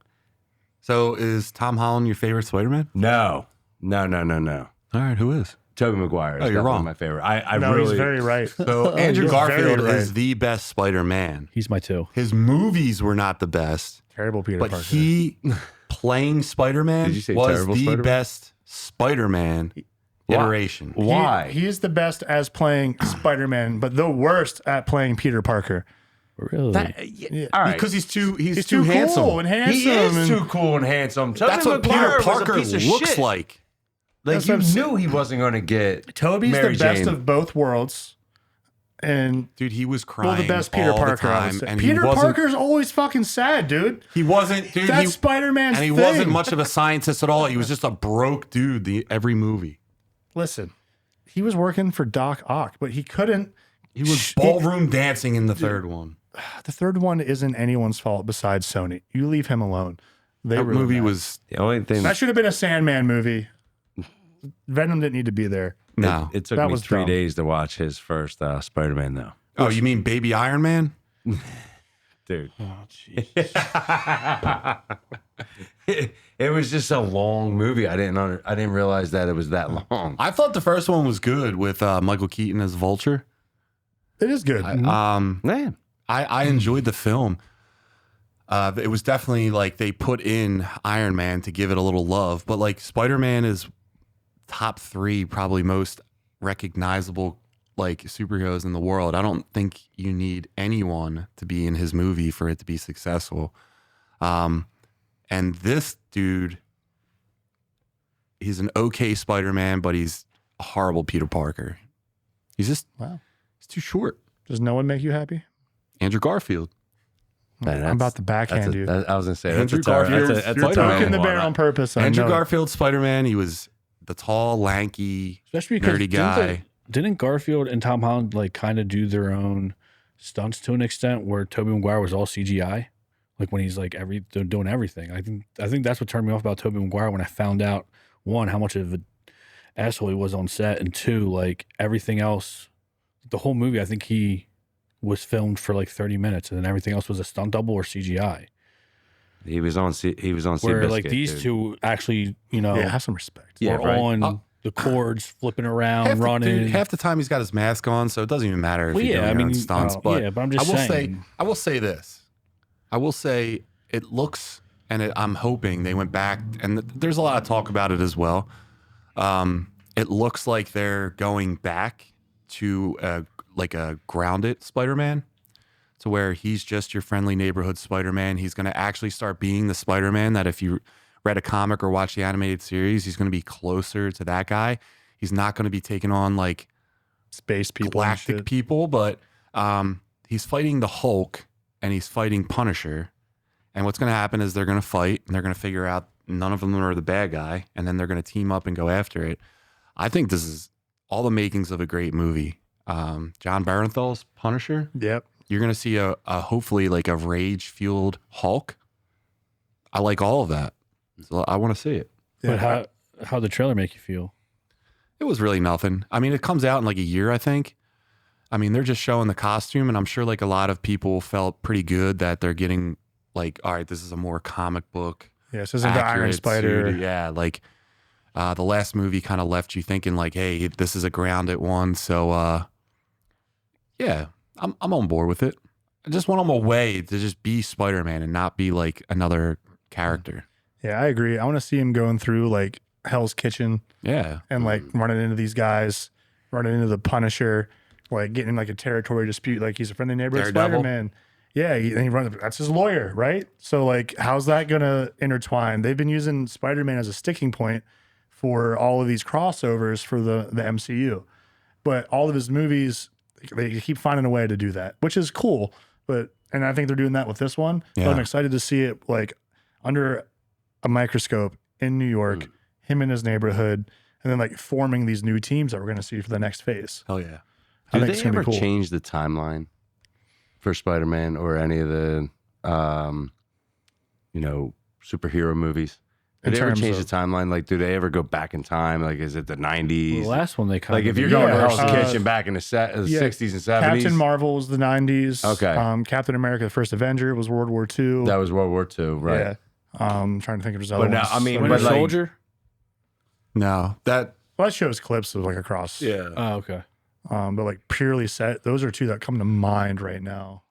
So is Tom Holland your favorite Spider-Man? No. All right, who is? Tobey Maguire. Is Oh, you're definitely wrong. my favorite. I No, really. he's very right. So Andrew you're very Garfield right. is the best Spider-Man. He's my two. His movies were not the best, Terrible Peter but Parker. he playing Spider-Man Did you say was terrible the Spider-Man? best Spider-Man iteration. Why? He's the best as playing Spider-Man, but the worst at playing Peter Parker. Really? All right. Because he's too Too handsome. cool and handsome. He is and- too cool and handsome. That's Tobey what Peter Maguire was a Parker piece of looks shit. like. Like That's you what I'm saying. knew he wasn't going to get. Toby's Mary the best Jane. of both worlds. And Dude, he was crying well, the best Peter all Parker. the I would time, say. and Peter he wasn't, Parker's always fucking sad, dude. He wasn't, dude. That's he, Spider-Man's and he thing. wasn't much of a scientist at all. He was just a broke dude. Every movie, Listen, he was working for Doc Ock, but he couldn't. he was ballroom dancing in the third one. The third one isn't anyone's fault besides Sony. You leave him alone. They That ruined movie that. was The only thing That should have been a Sandman movie. Venom didn't need to be there. no. it took That me was 3 dumb. days to watch his first Spider-Man though. Oh, you mean Baby Iron Man? dude. Oh, jeez. It was just a long movie. I didn't realize that it was that long. I thought the first one was good with Michael Keaton as Vulture. It is good. Man, I enjoyed the film. It was definitely like they put in Iron Man to give it a little love, but like Spider-Man is top 3 probably most recognizable like superheroes in the world. I don't think you need anyone to be in his movie for it to be successful. And this dude, he's an okay Spider-Man, but he's a horrible Peter Parker. He's just he's too short. Does no one make you happy? Andrew Garfield. man, I'm about to backhand you. I was gonna say Andrew that's a Garfield. that's You're a poking the one. bear on purpose. I Andrew know it. Garfield, Spider-Man, he was the tall, lanky, Especially because nerdy guy. didn't Garfield and Tom Holland like kind of do their own stunts to an extent where Tobey Maguire was all CGI? Like when he's like they're doing everything. I think that's what turned me off about Tobey Maguire when I found out, one, how much of an asshole he was on set, and two, like everything else, the whole movie, I think he was filmed for like 30 minutes and then everything else was a stunt double or CGI. He was on Where Seabiscuit, like these dude. two actually, Yeah, have some respect. Yeah, were right. on the cords, flipping around, running. Half the time he's got his mask on, so it doesn't even matter if Well, you're yeah, doing I your own mean, stunts. but I'm just saying. I will say this. I will say it looks, and I'm hoping they went back, and there's a lot of talk about it as well. It looks like they're going back to a grounded Spider-Man, to where he's just your friendly neighborhood Spider-Man. He's going to actually start being the Spider-Man that if you read a comic or watch the animated series, he's going to be closer to that guy. He's not going to be taking on like Space people, and galactic shit. people, but he's fighting the Hulk and he's fighting Punisher. And what's going to happen is they're going to fight and they're going to figure out none of them are the bad guy, and then they're going to team up and go after it. I think this is all the makings of a great movie. John Barenthal's Punisher. Yep. You're going to see a hopefully like a rage-fueled Hulk. I like all of that. So I want to see it. But how the trailer make you feel? It was really nothing. I mean, it comes out in like a year, I think. I mean, they're just showing the costume, and I'm sure like a lot of people felt pretty good that they're getting like, all right, this is a more comic book. Yeah, this isn't the Iron accurate Spider. suit. Yeah, like the last movie kind of left you thinking like, hey, this is a grounded one. So yeah, I'm on board with it. I just want him away to just be Spider-Man and not be like another character. Yeah, I agree. I want to see him going through like Hell's Kitchen Yeah. and like running into these guys, running into the Punisher, like getting in like a territory dispute. Like he's a friendly neighborhood Daredevil. Spider-Man. Yeah, and he runs. That's his lawyer, right? So like, how's that gonna intertwine? They've been using Spider-Man as a sticking point for all of these crossovers for the MCU, but all of his movies, they keep finding a way to do that, which is cool. And I think they're doing that with this one. Yeah. So I'm excited to see it like under a microscope in New York, him in his neighborhood, and then like forming these new teams that we're going to see for the next phase. Hell yeah. I Did think it's they gonna ever be cool. change the timeline for Spider-Man or any of the, superhero movies? In Did they ever terms change of- the timeline? Like, do they ever go back in time? Like, is it the 90s? The last one they kind Like, of if you're going to Yeah, Hell's Kitchen back in the 60s and 70s, Captain Marvel was the 90s. Okay. Captain America, the first Avenger, was World War II. that was World War II, right? Yeah. I'm trying to think of his other But now, ones. I mean, Winter but like, Soldier. No, that, well, that shows clips of like across. yeah. Oh, okay. But like purely set, those are two that come to mind right now.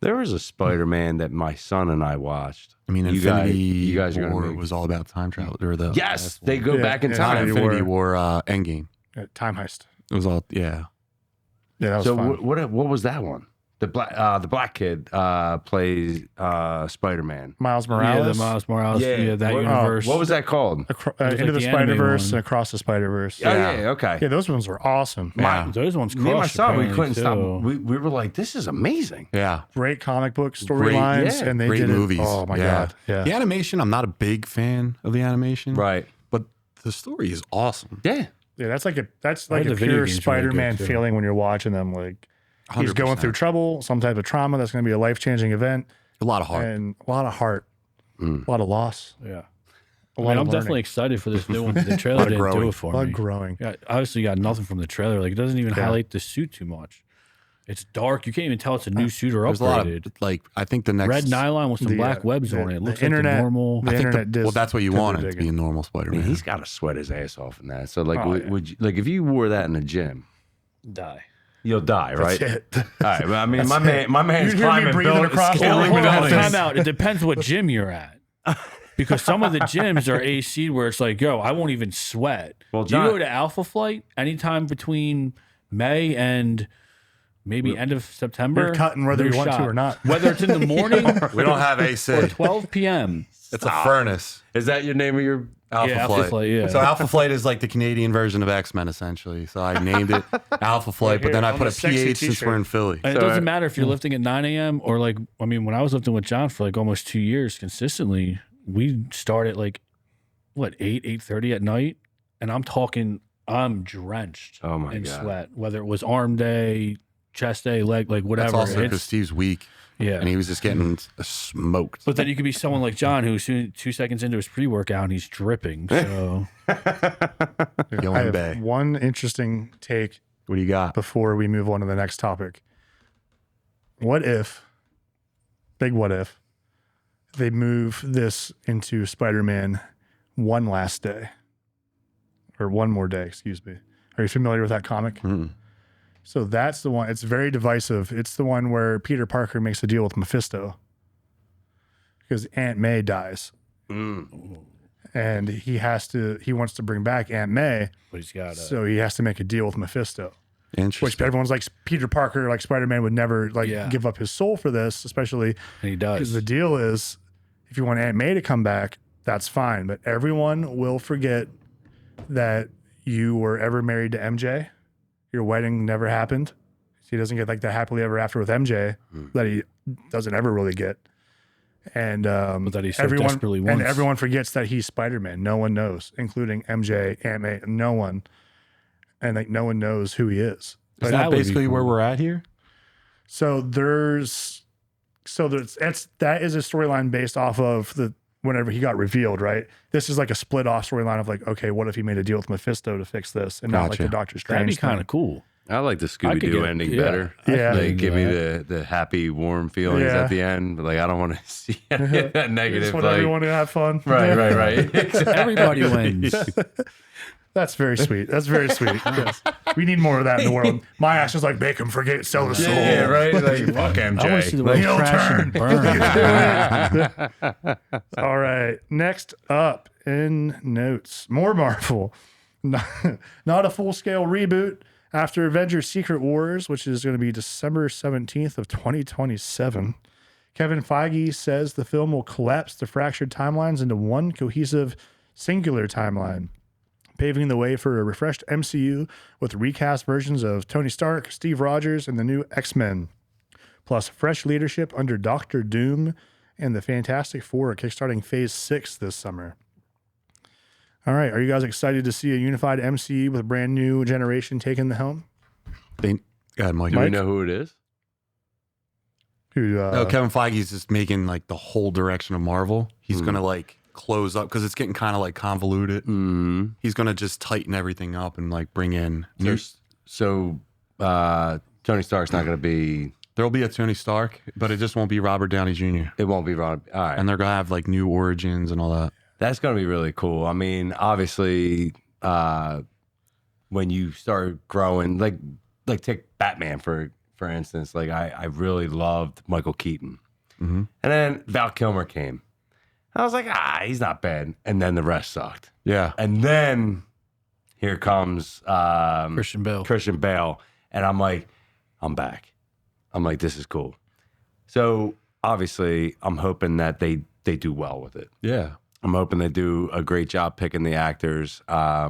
there was a Spider-Man that my son and I watched. I mean, You guys- Infinity you guys are gonna War make- was all about time travel. Or the Yes, last they one. go Yeah, back in yeah, time. Infinity War, Endgame. Time Heist. It was all, yeah. Yeah, that was So fun. what was that one? The black kid plays Spider-Man. Miles Yeah, Morales. the Miles Morales. Yeah, that What- universe. What was that called? was Into like the the Spider anime Verse one. and Across the Spider Verse. Oh, Yeah. yeah, okay. Yeah, those ones were awesome. Yeah. Those ones. Me and my crushed, son, we apparently, couldn't stop. too. We were like, this is amazing. Yeah. Great comic book storylines, yeah, and they Great did movies. It. Oh my Yeah. god! Yeah, The animation, I'm not a big fan of the animation. Right. But the story is awesome. Yeah. yeah. That's like I a heard the video pure game's really Spider-Man good, too. feeling when you're watching them. Like he's 100%. going through trouble, some type of trauma that's going to be a life-changing event, A lot of heart. and a lot of heart, a lot of loss, Yeah. a I lot mean, of I'm definitely excited for this new one. The trailer didn't do growing. it for blood me. growing. Yeah, obviously, you got nothing from the trailer. Like, it doesn't even highlight the suit too much. It's dark. You can't even tell it's a new suit or There's a lot of upgraded. like. I think the next Red nylon with some black webs on it. It looks like the normal. The I think internet well, that's what you did want their it to be a digging. normal I Spider-Man. mean, he's got to sweat his ass off in that. So like, Oh, yeah. would you, like if you wore that in the gym, Die. you'll die, right? That's it. All right. Well, I mean, my man's You'd hear me climbing breathing buildings, across the scaling room. Hold on, buildings. time out. It depends what gym you're at. Because some of the gyms are AC where it's like, yo, I won't even sweat. Well, Do John- you go to Alpha Flight anytime between May and maybe end of September? You're cutting whether no you want to shot. or not. Whether it's in the morning We don't have AC. or 12 p.m. It's a furnace. Is that your name of your? Alpha Yeah, Flight. Alpha Flight, yeah. So Alpha Flight is like the Canadian version of X-Men, essentially. So I named it Alpha Flight, but here, then I on put a the sexy PH since t-shirt. we're in Philly. And it So, doesn't matter if you're lifting at 9 a.m. or like, I mean, when I was lifting with John for like almost 2 years consistently, we start at like, what, 8:30 at night? And I'm drenched Oh my in God. sweat, whether it was arm day, chest day, leg, like whatever. That's also because It's- Steve's weak, yeah. and he was just getting smoked. But then you could be someone like John who soon 2 seconds into his pre-workout and he's dripping. So I Going have Bay. one interesting take What do you got? before we move on to the next topic. What if, big what if, they move this into Spider-Man One Last Day? Or One More Day, excuse me. Are you familiar with that comic? Mm. So that's the one. It's very divisive. It's the one where Peter Parker makes a deal with Mephisto because Aunt May dies. And he wants to bring back Aunt May. but he's got So he has to make a deal with Mephisto. Which Interesting. everyone's like, Peter Parker, like Spider-Man would never Yeah. give up his soul for this, especially and he because does. the deal is if you want Aunt May to come back, that's fine. But everyone will forget that you were ever married to MJ. Your wedding never happened. He doesn't get like the happily ever after with MJ that he doesn't ever really get. And But that he so everyone desperately and wants. everyone forgets that he's Spider-Man. No one knows, including MJ, Aunt May, no one. And like no one knows who he is. Is that that would be basically where cool. we're at here? So that is a storyline based off of the whenever he got revealed, right? This is like a split off storyline of like, okay, what if he made a deal with Mephisto to fix this and not like Gotcha. the Doctor Strange? That'd be thing. kind of cool. I like the Scooby could Doo get- ending yeah. better. Yeah. Like, into give me that. the happy, warm feelings Yeah. at the end. But like, I don't want to see any of that You negative. just want Like, everyone to have fun. right. Everybody wins. That's very sweet. That's very sweet. Yes. We need more of that in the world. My action's like make him forget, sell the soul. Yeah, right. Like, fuck I want to see the MJ. world Heel crash turn. and burn. All right. Next up in notes, more Marvel. Not a full-scale reboot after Avengers Secret Wars, which is going to be December 17th of 2027. Kevin Feige says the film will collapse the fractured timelines into one cohesive singular timeline, paving the way for a refreshed MCU with recast versions of Tony Stark, Steve Rogers, and the new X-Men, plus fresh leadership under Doctor Doom and the Fantastic Four, kickstarting Phase 6 this summer. All right, are you guys excited to see a unified MCU with a brand new generation taking the helm? Go ahead, Mike. Do we Mike? know who it is? Who, No, Kevin Feige's just making like the whole direction of Marvel. He's gonna like close up because it's getting kind of like convoluted. Mm-hmm. He's gonna just tighten everything up and like bring in new. So Tony Stark's not going to be. There'll be a Tony Stark, but it just won't be Robert Downey Jr. It won't be Ron. All right. And they're gonna have like new origins and all that. That's going to be really cool. I mean, obviously, when you start growing, like take Batman for instance. Like I really loved Michael Keaton, Mhm. and then Val Kilmer came. I was like, he's not bad. And then the rest sucked. Yeah. And then here comes Christian Bale. Christian Bale, and I'm like, I'm back. I'm like, this is cool. So obviously, I'm hoping that they do well with it. Yeah. I'm hoping they do a great job picking the actors. I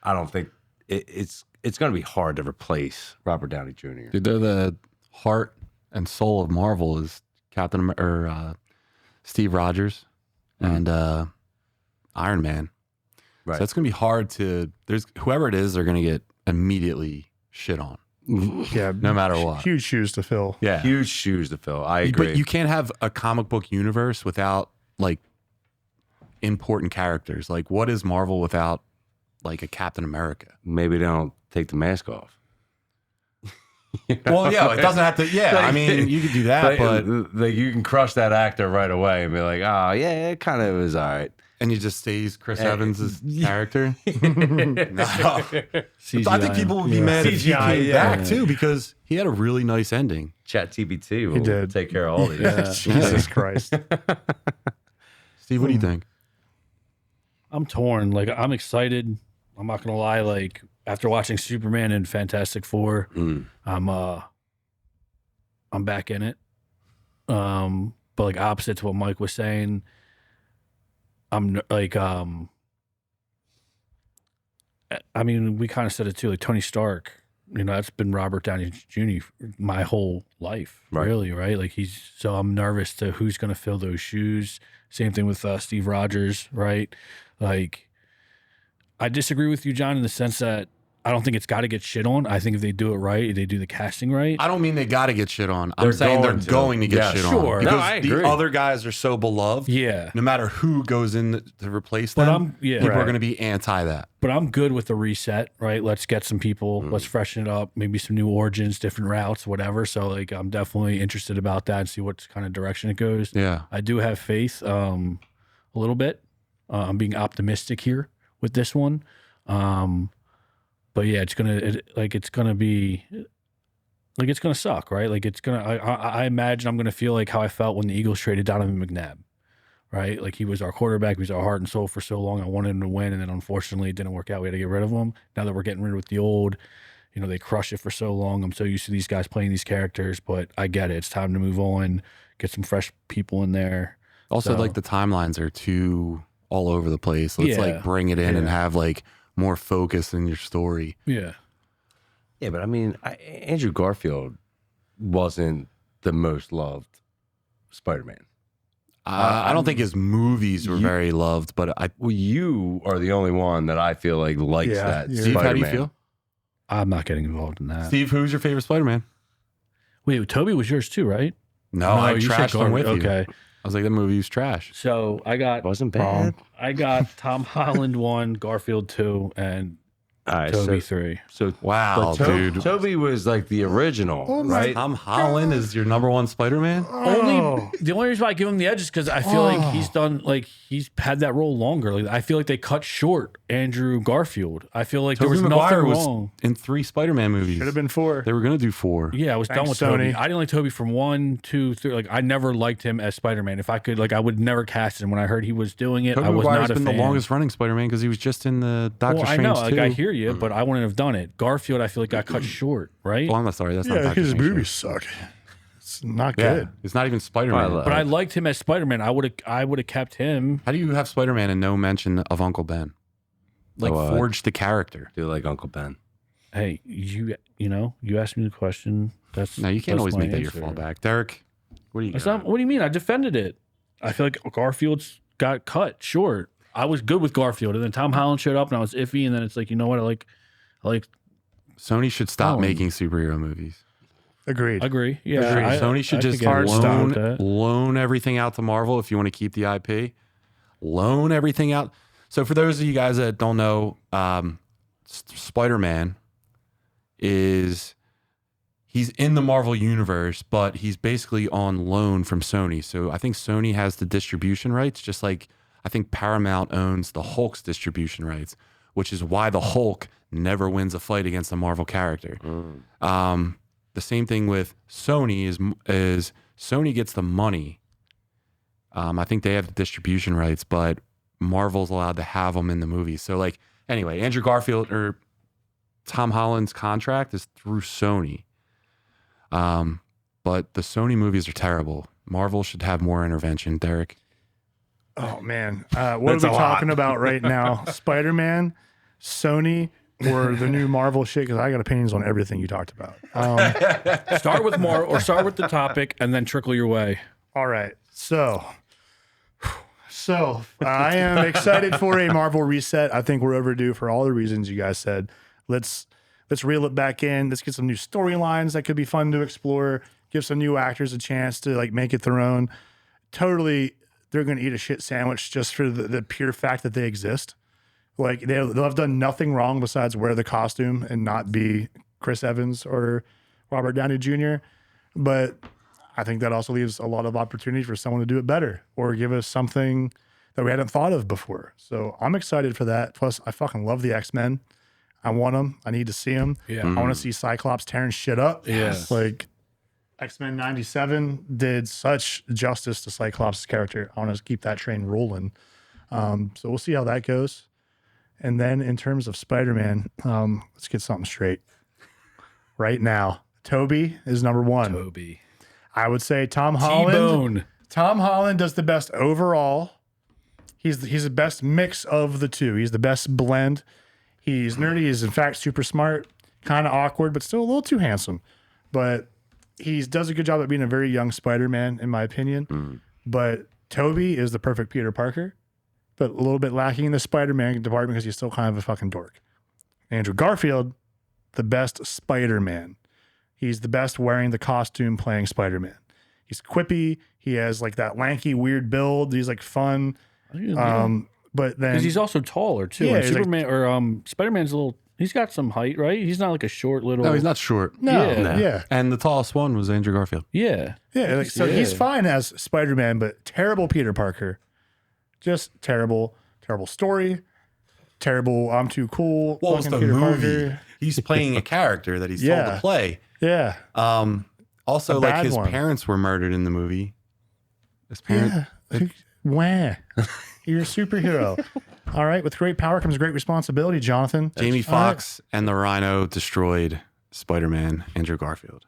don't think it's going to be hard to replace Robert Downey Jr. Dude, they're the heart and soul of Marvel is Steve Rogers and Iron Man. Right. So it's gonna be hard to. There's whoever it is, they're gonna get immediately shit on, yeah, no matter what. huge shoes to fill. Yeah. Huge shoes to fill. I agree. But you can't have a comic book universe without like important characters. Like, what is Marvel without like a Captain America? Maybe they don't take the mask off. Well, yeah, it doesn't have to. Yeah, I mean, you could do that, but like you can crush that actor right away and be like, oh yeah, it kind of was all right. and he just stays Chris Evans' character. No. CGI. I think people would be mad if he CGI, came back too, because he had a really nice ending. ChatGPT will did. take care of all these. Jesus Christ. Steve, what do you think? I'm torn. Like, I'm excited. I'm not gonna lie. Like, after watching Superman and Fantastic Four, I'm back in it. But like opposite to what Mike was saying, I'm like, I mean, we kind of said it too. Like Tony Stark, you know, that's been Robert Downey Jr. my whole life, really, right? Like so I'm nervous to who's gonna fill those shoes. Same thing with Steve Rogers, right? Like, I disagree with you, John, in the sense that I don't think it's got to get shit on. I think if they do it right, they do the casting right. I don't mean they got to get shit on. I'm saying they're going to get shit sure. on. No, Because I agree. the other guys are so beloved. Yeah. No matter who goes in to replace But them, people are Right. going to be anti that. But I'm good with the reset, right? Let's get some people, let's freshen it up, maybe some new origins, different routes, whatever. So like, I'm definitely interested about that and see what kind of direction it goes. Yeah. I do have faith, a little bit. I'm being optimistic here with this one. But yeah, it's gonna suck, right? Like I imagine I'm gonna feel like how I felt when the Eagles traded Donovan McNabb, right? Like he was our quarterback, he was our heart and soul for so long. I wanted him to win, and then unfortunately it didn't work out. We had to get rid of him. Now that we're getting rid of the old, you know, they crush it for so long. I'm so used to these guys playing these characters, but I get it. It's time to move on, get some fresh people in there. Also, So- like the timelines are too all over the place. Let's like bring it in and have like more focus in your story. Yeah. Yeah, but I mean, Andrew Garfield wasn't the most loved Spider-Man. I don't think his movies were very loved, but Well, you are the only one that I feel like likes Yeah, that. you're- Steve, how do you Spider-Man. feel? I'm not getting involved in that. Steve, who's your favorite Spider-Man? Wait, Toby was yours too, right? No, I you said trashed him with you. Okay. I was like, that movie was trash. So I got It wasn't bad. I got Tom Holland 1, Garfield 2, and All right, Toby 3. so Wow, but dude. Toby was like the original, right? Tom Holland is your number one Spider-Man? The only reason why I give him the edge is because I feel like he's had that role longer. Like I feel like they cut short Andrew Garfield. I feel like there Tobey was Maguire nothing was wrong. in 3 Spider-Man movies. Should have been 4. They were going to do 4. Yeah, I was done with Thanks, Toby. Sony. I didn't like Toby from 1, 2, 3. Like I never liked him as Spider-Man. If I could, like, I would never cast him. When I heard he was doing it, Tobey I was Maguire's not a been fan. the longest running Spider-Man because he was just in the Doctor Well, I Strange know, 2. like I hear you, but I wouldn't have done it. Garfield, I feel like got cut short, right? Oh, I'm not sorry. That's not Yeah, Doctor his Strange. movies suck. It's not Yeah, good. it's not even Spider-Man. But I liked him as Spider-Man. I would have kept him. How do you have Spider-Man and no mention of Uncle Ben? Like forged the character. Do like Uncle Ben. Hey, you know, you asked me the question. That's No, you can't that's always my make that your answer. fallback. Derek, what do you It's got? not, what do you mean? I defended it. I feel like Garfield's got cut short. I was good with Garfield, and then Tom Holland showed up, and I was iffy. And then it's like, you know what? I like. Sony should stop Holland. making superhero movies. Agreed. Agree. Yeah. Agreed. Sony should just loan loan everything out to Marvel if you want to keep the IP. Loan everything out. So for those of you guys that don't know, Spider-Man he's in the Marvel universe, but he's basically on loan from Sony. So I think Sony has the distribution rights, just like I think Paramount owns the Hulk's distribution rights, which is why the Hulk never wins a fight against a Marvel character. The same thing with Sony is Sony gets the money. I think they have the distribution rights, but Marvel's allowed to have them in the movie. So like, anyway, Andrew Garfield or Tom Holland's contract is through Sony. But the Sony movies are terrible. Marvel should have more intervention. Derek? Oh man, what are we talking about right now? Spider-Man, Sony, or the new Marvel shit? Because I got opinions on everything you talked about. Start with more, or start with the topic, and then trickle your way. All right, so I am excited for a Marvel reset. I think we're overdue for all the reasons you guys said. Let's reel it back in. Let's get some new storylines that could be fun to explore. Give some new actors a chance to like make it their own. Totally, they're going to eat a shit sandwich just for the pure fact that they exist. Like they'll have done nothing wrong besides wear the costume and not be Chris Evans or Robert Downey Jr. But I think that also leaves a lot of opportunity for someone to do it better or give us something that we hadn't thought of before. So I'm excited for that. Plus, I fucking love the X-Men. I want them. I need to see them. Yeah. I want to see Cyclops tearing shit up. Yes. Like X-Men 97 did such justice to Cyclops' character. I want to keep that train rolling. So we'll see how that goes. And then in terms of Spider-Man, let's get something straight. Right now, Toby is number one. Toby. I would say Tom Holland. T-Bone. Tom Holland does the best overall. He's the best mix of the two. He's the best blend. He's nerdy. He's in fact super smart, kind of awkward, but still a little too handsome. But he does a good job at being a very young Spider-Man, in my opinion. But Toby is the perfect Peter Parker, but a little bit lacking in the Spider-Man department because he's still kind of a fucking dork. Andrew Garfield, the best Spider-Man. He's the best wearing the costume playing Spider-Man. He's quippy. He has like that lanky, weird build. He's like fun. But then Because he's also taller too. Yeah, And he's like- Superman or Spider-Man's a little. He's got some height, right? He's not like a short little. No, he's not short. no, Yeah. yeah. And the tallest one was Andrew Garfield. Yeah. Like, so he's fine as Spider-Man, but terrible Peter Parker. Just terrible story. Terrible, I'm too cool. What was fucking the Peter movie? Parker. He's playing a character that he's told Yeah. to play. Yeah. Also, A like bad his one. parents were murdered in the movie. His parents. Yeah. Wah. You're a superhero. All right. With great power comes great responsibility, Jonathan. Jamie All right. Foxx and the Rhino destroyed Spider-Man, Andrew Garfield.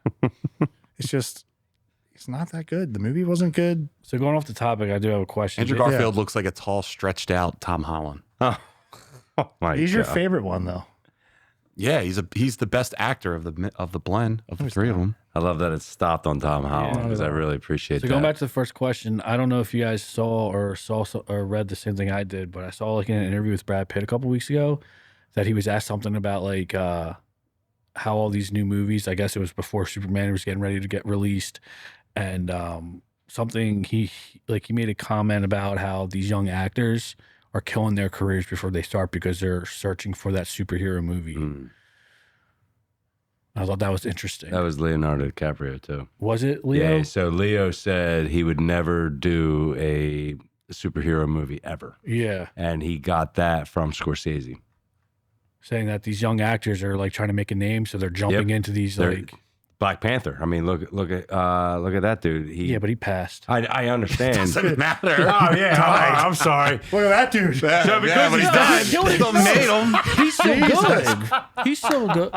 It's just, it's not that good. The movie wasn't good. So going off the topic, I do have a question. Andrew Garfield looks like a tall, stretched out Tom Holland. Oh my He's your God. favorite one, though. Yeah, he's the best actor of the blend of the three of them. I love that it stopped on Tom Holland because I really appreciate So that. going back to the first question, I don't know if you guys saw or read the same thing I did, but I saw like in an interview with Brad Pitt a couple weeks ago that he was asked something about like how all these new movies, I guess it was before Superman was getting ready to get released, and something he made a comment about how these young actors are killing their careers before they start because they're searching for that superhero movie. I thought that was interesting. That was Leonardo DiCaprio too. Was it Leo? Yeah, so Leo said he would never do a superhero movie ever. Yeah. And he got that from Scorsese. Saying that these young actors are like trying to make a name, so they're jumping into these They're- like. Black Panther. I mean, look at that dude. Yeah, but he passed. I understand. Doesn't matter. Oh yeah, I'm sorry. Look at that dude. So because he's died, still made him. He's still good. He's still good.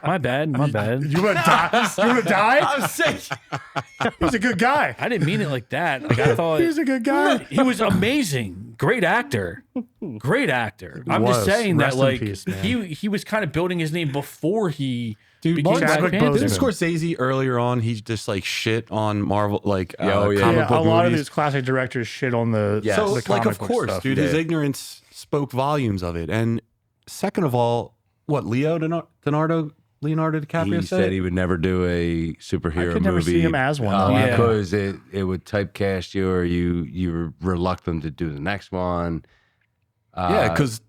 My bad. My bad. You want to die? You want to die? I'm sick. He's a good guy. I didn't mean it like that. Like I thought He's a good guy. he was amazing. Great actor. Great actor. I'm was. just saying Rest that in like peace, man. he was kind of building his name before he became Mark Black Chadwick Panther. Didn't Boseman. Scorsese earlier on? He just like shit on Marvel, like Oh, yeah. comic Yeah, a book lot of movies. these classic directors shit on the Yes. So, the like, comic of book course, stuff. dude, his Yeah. ignorance spoke volumes of it. And second of all, what Leonardo DiCaprio He said said? he would never do a superhero I could never movie. see him as one, though. Yeah. Because it would typecast you, or you were reluctant to do the next one. Yeah, because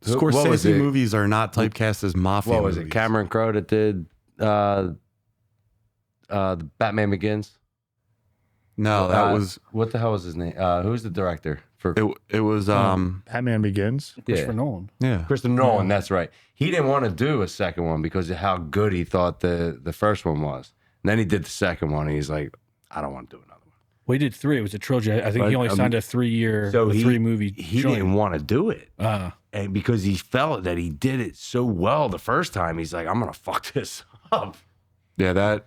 what was Scorsese it? movies are not typecast as mafia What was movies. it? Cameron Crowe that did the Batman Begins. No, that was what the hell was his name? Who's the director for? it. Was Batman Begins. Christopher Nolan. yeah. Christopher Nolan. That's right. He didn't want to do a second one because of how good he thought the first one was. And then he did the second one, and he's like, I don't want to do another one. Well, he did 3. It was a trilogy. I think But, he only signed a 3-year, So he 3-movie. He didn't want to do it. And because he felt that he did it so well the first time, he's like, I'm gonna fuck this up. Yeah, that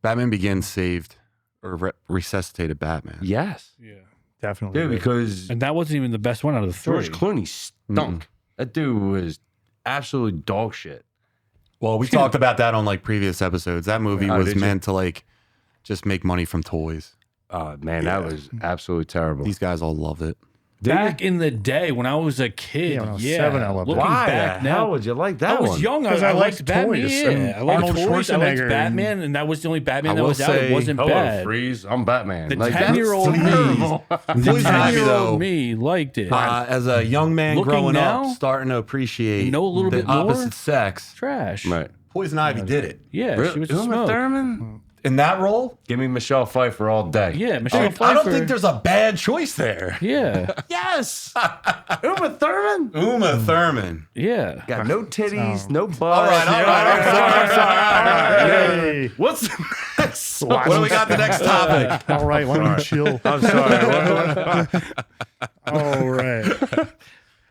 Batman Begins saved or resuscitated Batman. Yes, Yeah. Definitely. dude. Because And that wasn't even the best one out of the 3. George Clooney stunk. That dude was absolutely dog shit. Well, we talked about that on like previous episodes. That movie Oh, was did you? meant to like just make money from toys. Man, that was absolutely terrible. These guys all loved it. Back in the day when I was a kid, Yeah, when I was yeah. 7, I loved it. Looking Why back the hell now, would you like I that was one? young. I 'Cause I liked liked Batman. toys Yeah, and I liked Arnold toys. I liked Schwarzenegger Batman, and that was the only Batman I that will was out. It say- wasn't Hello, bad. Freeze. I'm Batman. The Like, that's 10-year-old me, terrible. the Toys are happy, 10-year-old though. me liked it. As a young man Looking growing now, up, starting to appreciate know a little the bit more? opposite sex, Trash. Right. Poison Ivy did it. Yeah, she was a Uma smoke. Thurman? In that role, Give me Michelle Pfeiffer all day. Yeah, Michelle Pfeiffer. I don't think there's a bad choice there. Yeah, Yes. Uma Thurman? Uma Thurman. yeah. Got no titties, no butt. All right. I'm sorry. Hey. What's next? What do we got the next topic? All right, why don't you chill? I'm sorry. All right.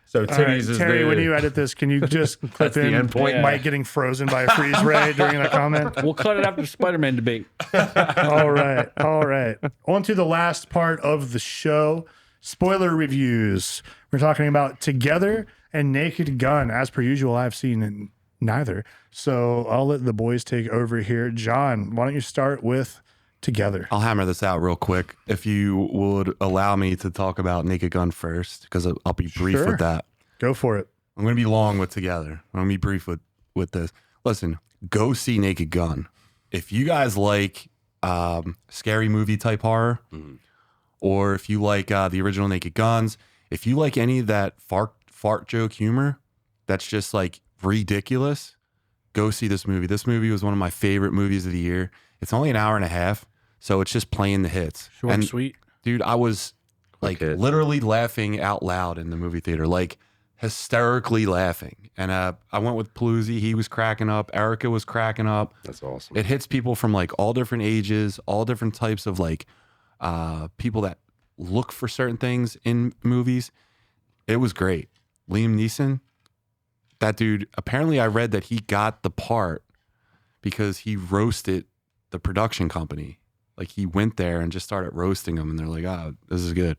So All right, titties is Terry, the... when you edit this, can you just clip the in end point. Mike getting frozen by a freeze ray during that comment? We'll cut it after the Spider-Man debate. All right. All right. On to the last part of the show, spoiler reviews. We're talking about Together and Naked Gun. As per usual, I've seen neither. So I'll let the boys take over here. John, why don't you start with Together? I'll hammer this out real quick. If you would allow me to talk about Naked Gun first, because I'll be brief Sure. with that. Go for it. I'm going to be long with Together. I'm going to be brief with this. Listen, go see Naked Gun. If you guys like scary movie type horror, or if you like the original Naked Guns, if you like any of that fart joke humor that's just like ridiculous, go see this movie. This movie was one of my favorite movies of the year. It's only an hour and a half, so it's just playing the hits. Short and sweet. Dude, I was like Okay. literally laughing out loud in the movie theater, like hysterically laughing. And I went with Paluzzi. He was cracking up. Erica was cracking up. That's awesome. It hits people from like all different ages, all different types of like people that look for certain things in movies. It was great. Liam Neeson, that dude, apparently I read that he got the part because he roasted the production company. Like he went there and just started roasting them, and they're like, oh, this is good.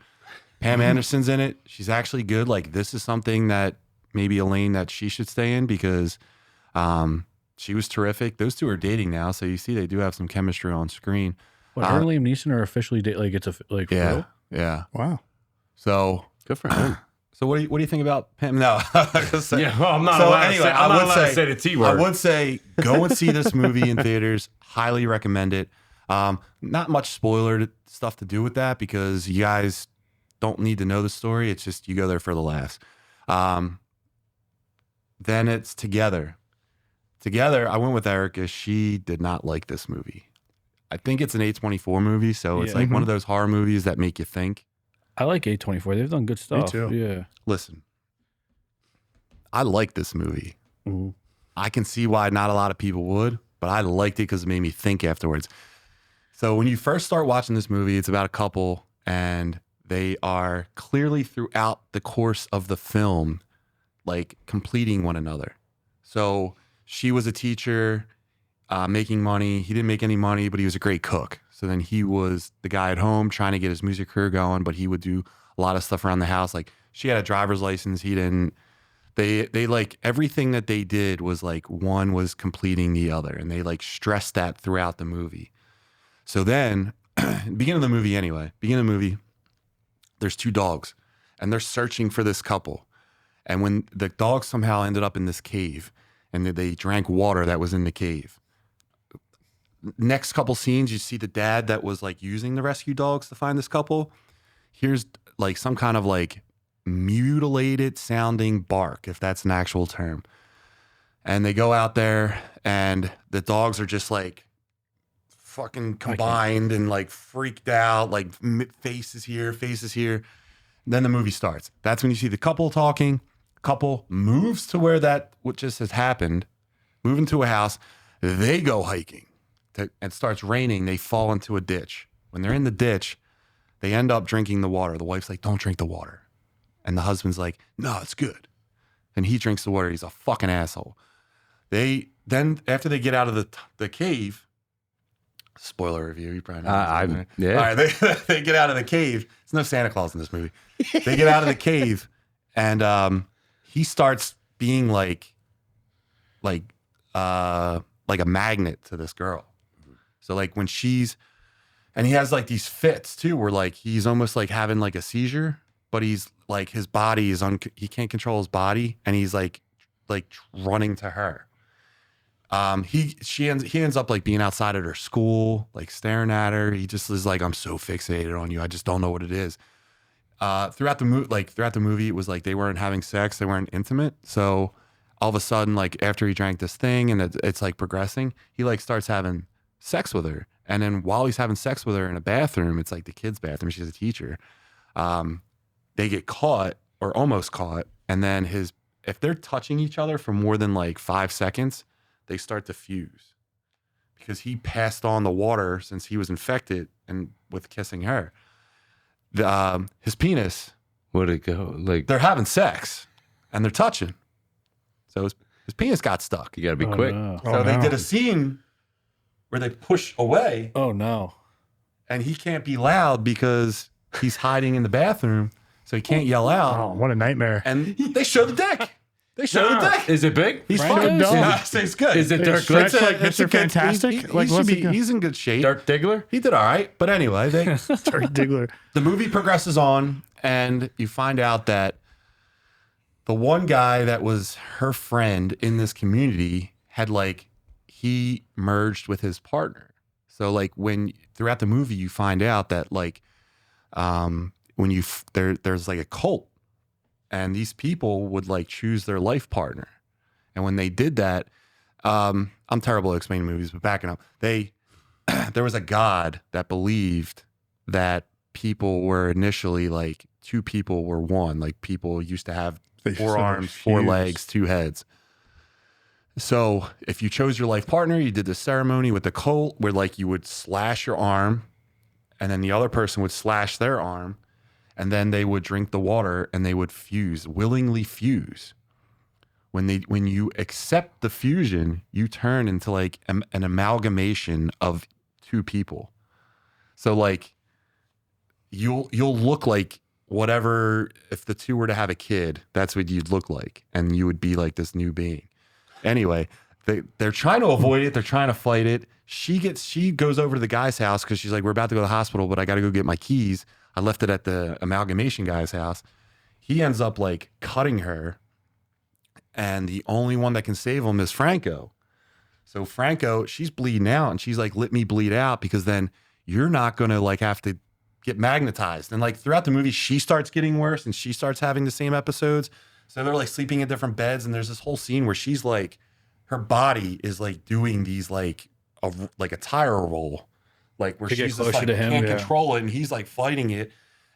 Pam Anderson's in it. She's actually good. Like this is something that maybe a lane that she should stay in because she was terrific. Those two are dating now, so you see they do have some chemistry on screen. What, her and Liam Neeson are officially like it's a like for Yeah, real? yeah. Wow. So Good for him. So what do you think about Pam? No. Yeah, well, I'm not So allowed anyway, to say, I'm I not would allowed say- to say the T I word. would say go and see this movie in theaters. Highly recommend it. Not much spoiler stuff to do with that because you guys don't need to know the story. It's just you go there for the laughs. Then it's Together. Together, I went with Erica. She did not like this movie. I think it's an A24 movie, so it's Yeah. like one of those horror movies that make you think. I like A24. They've done good stuff. too. Yeah. Listen, I like this movie. Mhm. I can see why not a lot of people would, but I liked it because it made me think afterwards. So when you first start watching this movie, it's about a couple, and they are clearly throughout the course of the film, like completing one another. So she was a teacher, making money. He didn't make any money, but he was a great cook. So then he was the guy at home trying to get his music career going, but he would do a lot of stuff around the house. Like she had a driver's license, he didn't. They like everything that they did was like one was completing the other, and they like stressed that throughout the movie. So then, beginning of the movie, there's two dogs, and they're searching for this couple. And when the dogs somehow ended up in this cave, and they drank water that was in the cave. Next couple scenes, you see the dad that was like using the rescue dogs to find this couple. Here's like some kind of like mutilated sounding bark, if that's an actual term. And they go out there and the dogs are just like fucking combined and like freaked out, like faces here, faces here. Then the movie starts. That's when you see the couple talking. Couple moves to where that what just has happened, move into a house. They go hiking. And it starts raining. They fall into a ditch. When they're in the ditch, they end up drinking the water. The wife's like, don't drink the water. And the husband's like, no, it's good. And he drinks the water. He's a fucking asshole. They then, after they get out of the cave, spoiler review, you probably know. yeah. All right, they get out of the cave. There's no Santa Claus in this movie. They get out of the cave, and he starts being like a magnet to this girl. So like when and he has like these fits too, where like he's almost like having like a seizure, but he's like his body is he can't control his body, and he's like running to her. He ends up like being outside at her school, like staring at her. He just is like, I'm so fixated on you. I just don't know what it is. Throughout the movie, it was like they weren't having sex, they weren't intimate. So all of a sudden, like after he drank this thing and it's like progressing, he like starts having sex with her. And then while he's having sex with her in a bathroom, it's like the kid's bathroom, she's a teacher. They get caught or almost caught. And then if they're touching each other for more than like 5 seconds, they start to fuse because he passed on the water since he was infected and with kissing her. His penis, Where'd it go? Like, they're having sex and they're touching. So his penis got stuck. you got to be quick. No. So they did a scene where they push away Oh no. and he can't be loud because he's hiding in the bathroom. So he can't yell out. Oh, what a nightmare. And they show the dick. They show the dick. Is it big? He's Frank fine. is? Yeah, it's good. Is it Dirk Stretch Glitter? like Mr. Fantastic? He's in good shape. Dirk Diggler? He did all right. But anyway, Dirk Diggler. the movie progresses on and you find out that the one guy that was her friend in this community had he merged with his partner. So like throughout the movie, you find out that when there's like a cult and these people would like choose their life partner. And when they did that, I'm terrible at explaining movies, but backing up, there was a god that believed that people were initially like two people were one, like people used to have They just 4 sort of arms, 4 fused. legs, 2 heads. So if you chose your life partner, you did the ceremony with the cult where like you would slash your arm and then the other person would slash their arm and then they would drink the water and they would willingly fuse. When you accept the fusion, you turn into like an amalgamation of 2 people. So like you'll look like whatever, if the 2 were to have a kid, that's what you'd look like. And you would be like this new being. Anyway, they're trying to avoid it. They're trying to fight it. She goes over to the guy's house because she's like, we're about to go to the hospital, but I got to go get my keys. I left it at the amalgamation guy's house. He ends up like cutting her. And the only one that can save him is Franco. So Franco, she's bleeding out and she's like, let me bleed out because then you're not going to like have to get magnetized. And like throughout the movie, she starts getting worse and she starts having the same episodes. So they're like sleeping in different beds. And there's this whole scene where she's like, her body is like doing these like a tire roll, like where To get she's just closer like to him, can't yeah. control it. And he's like fighting it.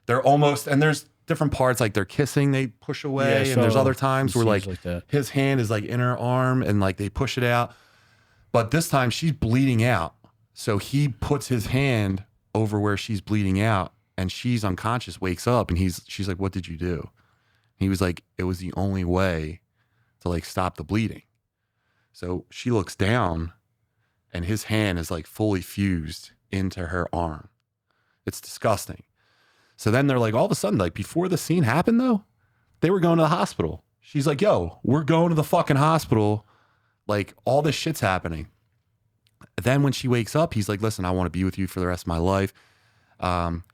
They're almost, and there's different parts, like they're kissing, they push away. Yeah, and there's so other times where like that. his hand is like in her arm and like they push it out. But this time she's bleeding out. So he puts his hand over where she's bleeding out and she's unconscious, wakes up and she's like, what did you do? And he was like, it was the only way to like stop the bleeding. So she looks down and his hand is like fully fused into her arm. It's disgusting. So then they're like, all of a sudden, like before the scene happened though, they were going to the hospital. She's like, yo, we're going to the fucking hospital. Like all this shit's happening. Then when she wakes up, he's like, listen, I want to be with you for the rest of my life.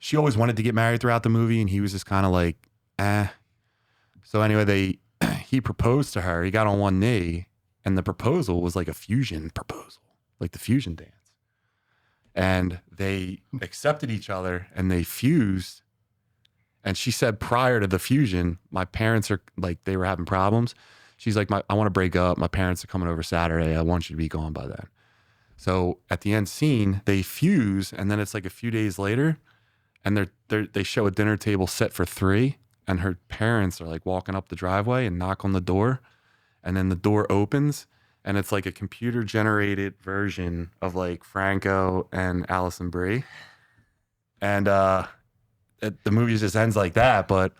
She always wanted to get married throughout the movie. And he was just kind of like, eh. So anyway, he proposed to her. He got on one knee and the proposal was like a fusion proposal, like the fusion dance. And they accepted each other and they fused. And she said prior to the fusion, my parents are like, they were having problems. She's like, I want to break up. My parents are coming over Saturday. I want you to be gone by then. So at the end scene, they fuse. And then it's like a few days later and they show a dinner table set for 3. And her parents are like walking up the driveway and knock on the door. And then the door opens and it's like a computer generated version of like Franco and Allison Brie. And, the movie just ends like that, but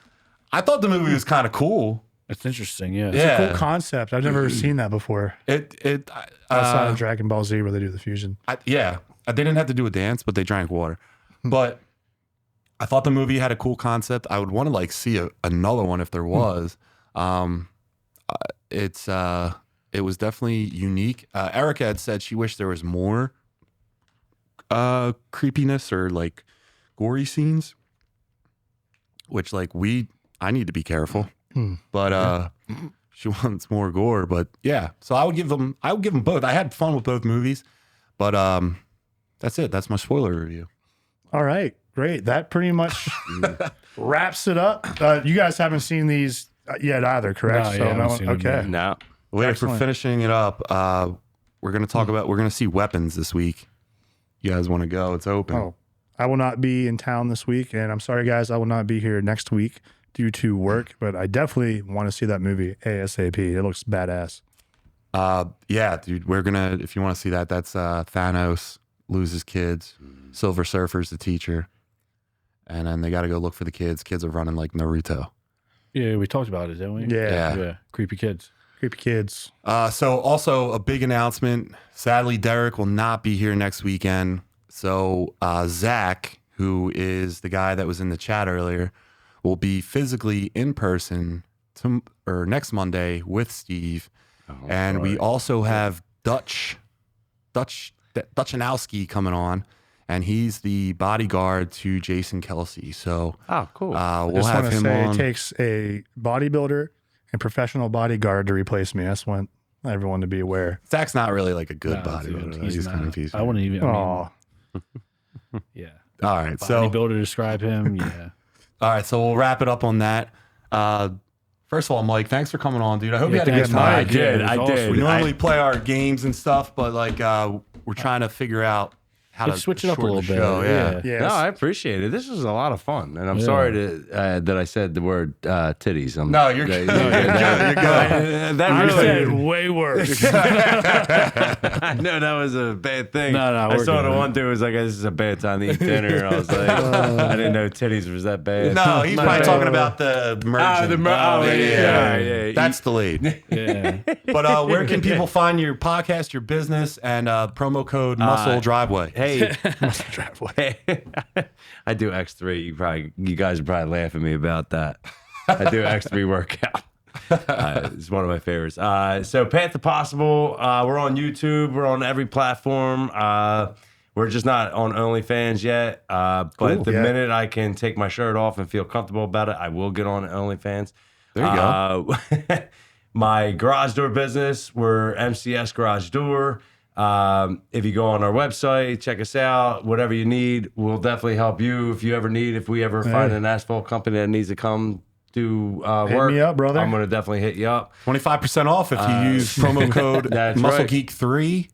I thought the movie was kind of cool. It's interesting, yeah. It's a cool concept. I've never seen that before. Outside of Dragon Ball Z where they do the fusion. They didn't have to do a dance, but they drank water. But I thought the movie had a cool concept. I would want to like see another one if there was. It was definitely unique. Erica had said she wished there was more creepiness or like gory scenes. Which like I need to be careful, but she wants more gore. But yeah, so I would give them both. I had fun with both movies, but that's it. That's my spoiler review. All right, great. That pretty much wraps it up. You guys haven't seen these yet either, correct? No, yeah, I haven't seen them okay. yet. No. Wait, for Excellent. finishing it up, we're going to talk about, we're going to see Weapons this week. You guys want to go? It's open. Oh, I will not be in town this week, and I'm sorry, guys, I will not be here next week due to work. But I definitely want to see that movie ASAP. It looks badass. Yeah, dude, we're going to, if you want to see that, that's Thanos loses kids. Silver Surfer's the teacher. And then they got to go look for the kids. Kids are running like Naruto. Yeah, we talked about it, didn't we? Yeah. Yeah. Creepy kids. Creepy kids. So also a big announcement. Sadly, Derek will not be here next weekend. So Zach, who is the guy that was in the chat earlier, will be physically in person next Monday with Steve. And we also have Dutchanowski coming on, and he's the bodyguard to Jason Kelsey. So cool. we'll Just have want to him say on. it takes a bodybuilder and professional bodyguard to replace me. I just want everyone to be aware. Zach's not really like a good No, bodybuilder. dude, He's kind of not. piece. I wouldn't even. I mean, Oh, yeah. All right, so Bodybuilder to describe him. Yeah. all right, so we'll wrap it up on that. First of all, Mike, thanks for coming on, dude. I hope you had a thanks, good time. Mike. Yeah, it was awesome. We normally play our games and stuff, but like we're trying to figure out how to Let's switch it up a shorten little the bit. show. Yeah. yeah. No, I appreciate it. This was a lot of fun, and I'm Yeah. sorry that I said the word titties. No, you're good. You're good. That I really, said way worse. I know that was a bad thing. No, I we're saw good. the one dude was like, "This is a bad time to eat dinner." I was like, I didn't know titties was that bad. No, he's probably talking about the merging. Yeah. That's delayed. Yeah. But where can people find your podcast, your business, and promo code Muscle Driveway? Hey, Driveway. I do X3. You guys would probably laugh at me about that. I do X3 workout. It's one of my favorites. So Path to Possible. We're on YouTube. We're on every platform. We're just not on OnlyFans yet. But the minute I can take my shirt off and feel comfortable about it, I will get on OnlyFans. There you go. My garage door business, we're MCS Garage Door. If you go on our website, check us out. Whatever you need, we'll definitely help you. If we ever find an asphalt company that needs to come do work, me up, brother. I'm going to definitely hit you up. 25% off if you use promo code That's Muscle right. Geek 3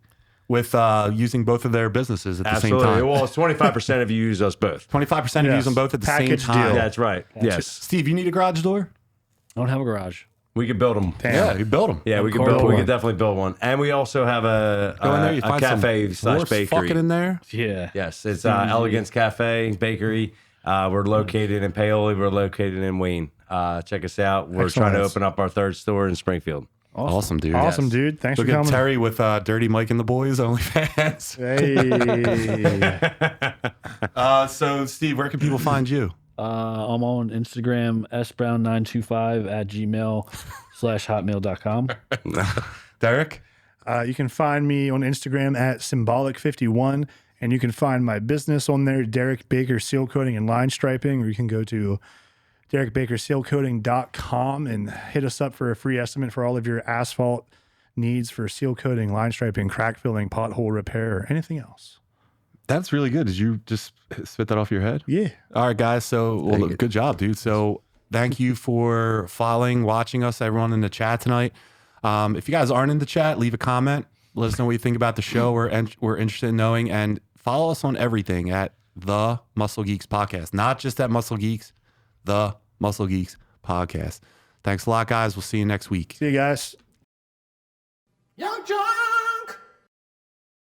with using both of their businesses at the Absolutely. same time. Well, it's 25% if you use us both. 25% if you Yes. use them both at the Package same time. deal. That's right. Yes. Steve, you need a garage door? I don't have a garage. We could build them. Yeah, you build them. Yeah, we could definitely build one. And we also have a Go in there, you find cafe some slash horse bakery. fucking in there. Yeah. Yes, it's Elegance Cafe Bakery. We're located in Paoli. We're located in Wayne. Check us out. We're trying to open up our third store in Springfield. Awesome, dude. Awesome, dude. Thanks Look for at coming. Terry with Dirty Mike and the Boys OnlyFans. Hey. So, Steve, where can people find you? I'm on Instagram, sbrown925 at gmail/hotmail.com. Derek? You can find me on Instagram at symbolic51, and you can find my business on there, Derek Baker Seal Coating and Line Striping, or you can go to derekbakersealcoating.com and hit us up for a free estimate for all of your asphalt needs for seal coating, line striping, crack filling, pothole repair, or anything else. That's really good. Did you just spit that off your head? Yeah. All right, guys. So, well, good job, dude. So, thank you for following, watching us, everyone in the chat tonight. If you guys aren't in the chat, leave a comment. Let us know what you think about the show. We're interested in knowing, and follow us on everything at the Muscle Geeks Podcast, not just at Muscle Geeks, the Muscle Geeks Podcast. Thanks a lot, guys. We'll see you next week. See you guys. Young John!